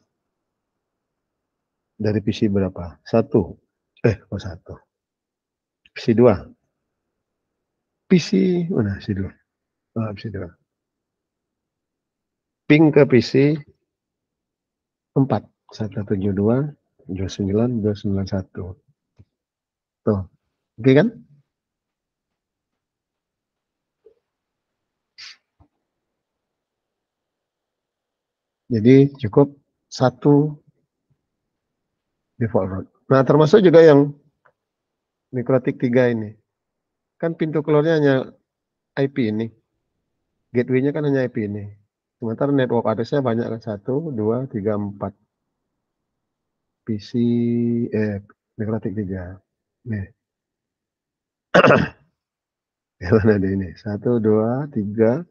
dari PC berapa? 1. Kok 1? PC 2. PC mana? PC 2. PC 2. Ping ke PC 4. 172.29.291. Tuh, oke kan? Jadi cukup 1 default route. Nah, termasuk juga yang MikroTik 3 ini. Kan pintu keluarnya hanya IP ini. Gateway-nya kan hanya IP ini. Sementara network address-nya banyak kan, 1, 2, 3, 4. PC MikroTik 3. Nih. Mana ada ini? 1, 2, 3,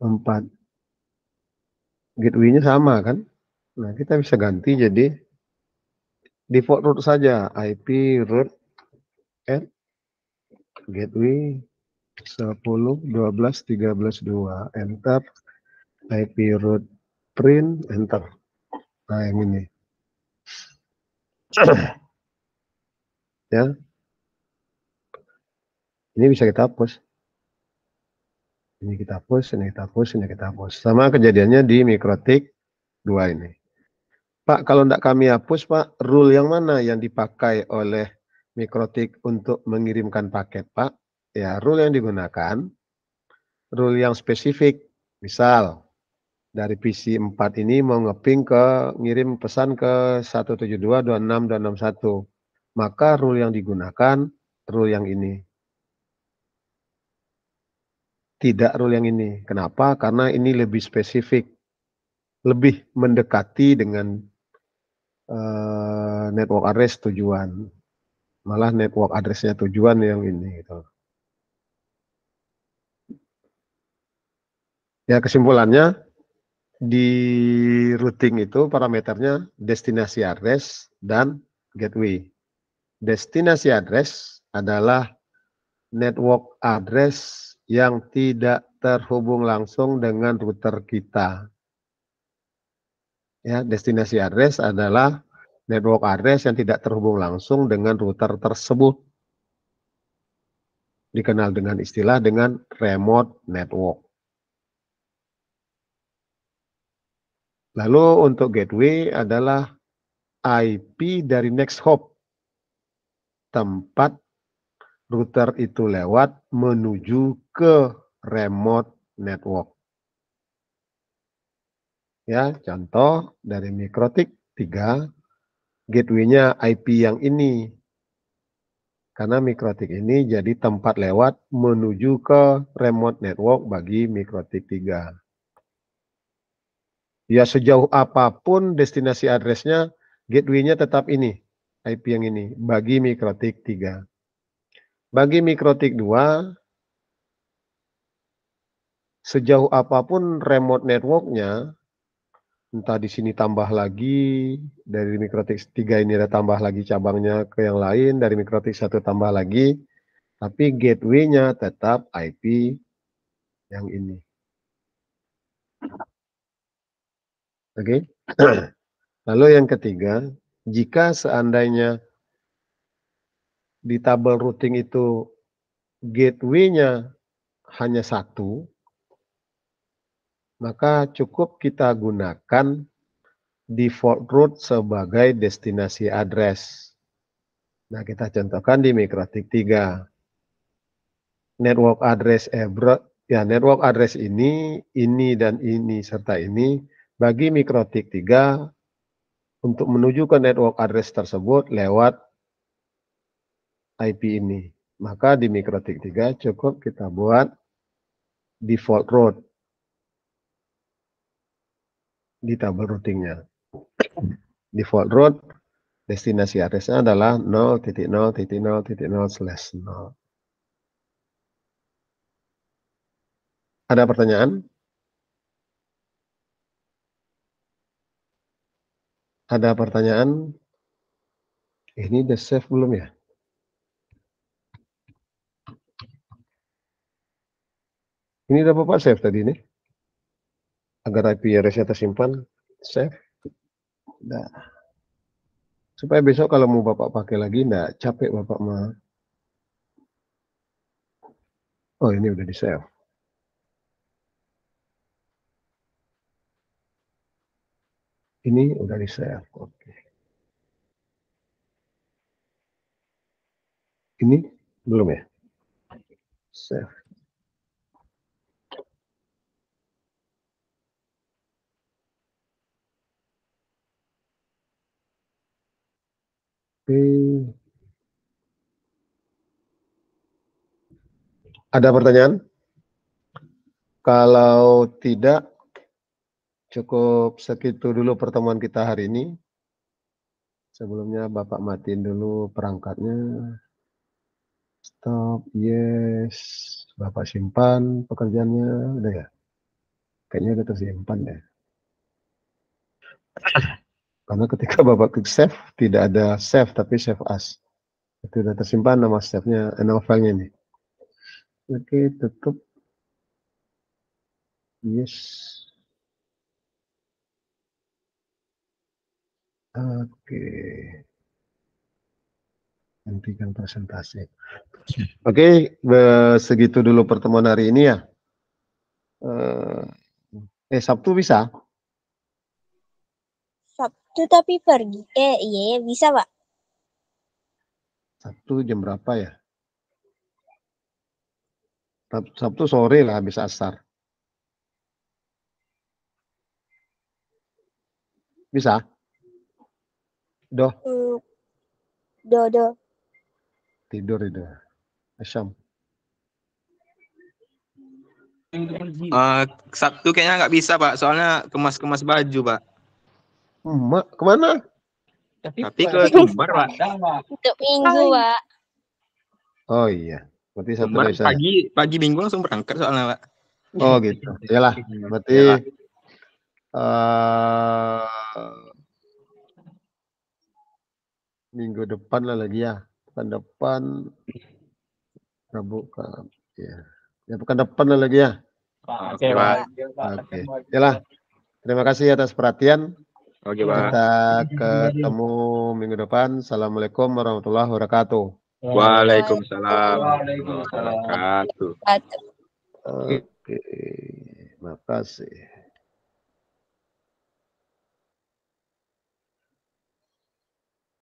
4. Gateway-nya sama kan? Nah, kita bisa ganti jadi default route saja, IP route at gateway 10, 12, 13, 2. Enter. IP route print, enter. Nah, yang ini. Ya. Ini bisa kita hapus. Ini kita hapus, ini kita hapus, ini kita hapus. Sama kejadiannya di MikroTik 2 ini. Pak, kalau tidak kami hapus, Pak, rule yang mana yang dipakai oleh MikroTik untuk mengirimkan paket, Pak? Ya, rule yang digunakan, rule yang spesifik. Misal, dari PC 4 ini mau ngeping ngirim pesan ke 172.26.261. Maka rule yang digunakan, rule yang ini. Tidak rule yang ini. Kenapa? Karena ini lebih spesifik. Lebih mendekati dengan network address tujuan. Malah network address-nya tujuan yang ini. Gitu. Ya, kesimpulannya, di routing itu parameternya destinasi address dan gateway. Destinasi address adalah network address yang tidak terhubung langsung dengan router kita. Ya, destinasi address adalah network address yang tidak terhubung langsung dengan router tersebut. Dikenal dengan istilah dengan remote network. Lalu untuk gateway adalah IP dari next hop. Tempat router itu lewat menuju ke remote network. Ya, contoh dari MikroTik 3, gateway-nya IP yang ini. Karena MikroTik ini jadi tempat lewat menuju ke remote network bagi MikroTik 3. Ya sejauh apapun destinasi address-nya, gateway-nya tetap ini, IP yang ini, bagi MikroTik 3. Bagi MikroTik 2, sejauh apapun remote network-nya, entah di sini tambah lagi, dari MikroTik 3 ini ada tambah lagi cabangnya ke yang lain, dari MikroTik 1 tambah lagi, tapi gateway-nya tetap IP yang ini. Oke. Lalu yang ketiga, jika seandainya di tabel routing itu gateway-nya hanya satu, maka cukup kita gunakan default route sebagai destinasi address. Nah, kita contohkan di MikroTik 3. Network address network address ini dan ini serta ini bagi MikroTik 3 untuk menuju ke network address tersebut lewat IP ini. Maka di MikroTik 3 cukup kita buat default route di tabel routingnya. Default route destinasi address-nya adalah 0.0.0.0/0. Ada pertanyaan? Ada pertanyaan? Ini udah save belum ya? Ini udah Bapak save tadi nih? Agar IP address-nya tersimpan, save. Nah, supaya besok kalau mau Bapak pakai lagi, enggak capek Bapak mah. Oh, ini udah di-save. Ini udah di-save. Oke. Ini belum ya? Save. Oke. Ada pertanyaan? Kalau tidak, cukup segitu dulu pertemuan kita hari ini. Sebelumnya Bapak matiin dulu perangkatnya. Stop, yes. Bapak simpan pekerjaannya, udah ya? Kayaknya udah tersimpan ya. Karena ketika Bapak klik save, tidak ada save, tapi save as. Itu sudah tersimpan nama save-nya, nama filenya ini. Oke, tutup. Yes. Oke. Hentikan presentasi. Oke, segitu dulu pertemuan hari ini ya. Sabtu bisa? Sabtu tapi pergi. Iya bisa Pak. Sabtu jam berapa ya? Sabtu sore lah, habis asar. Bisa? Doh, Do. tidur itu. Asyam. Sabtu kayaknya nggak bisa Pak, soalnya kemas-kemas baju Pak. Kemana? Tapi ke Sumbar Pak. Untuk minggu Pak. Oh iya, berarti Sabtu Sumbar bisa. pagi minggu langsung berangkat soalnya Pak. Oh gitu. Iyalah, berarti minggu depan lah lagi ya. Pekan depan Rabu ya. Ya pekan depan lah lagi ya. Oke Pak. Oke. Iyalah. Terima kasih atas perhatian. Oke Pak. Kita ketemu minggu depan. Assalamualaikum warahmatullahi wabarakatuh. Waalaikumsalam warahmatullahi wabarakatuh. Oke. Makasih.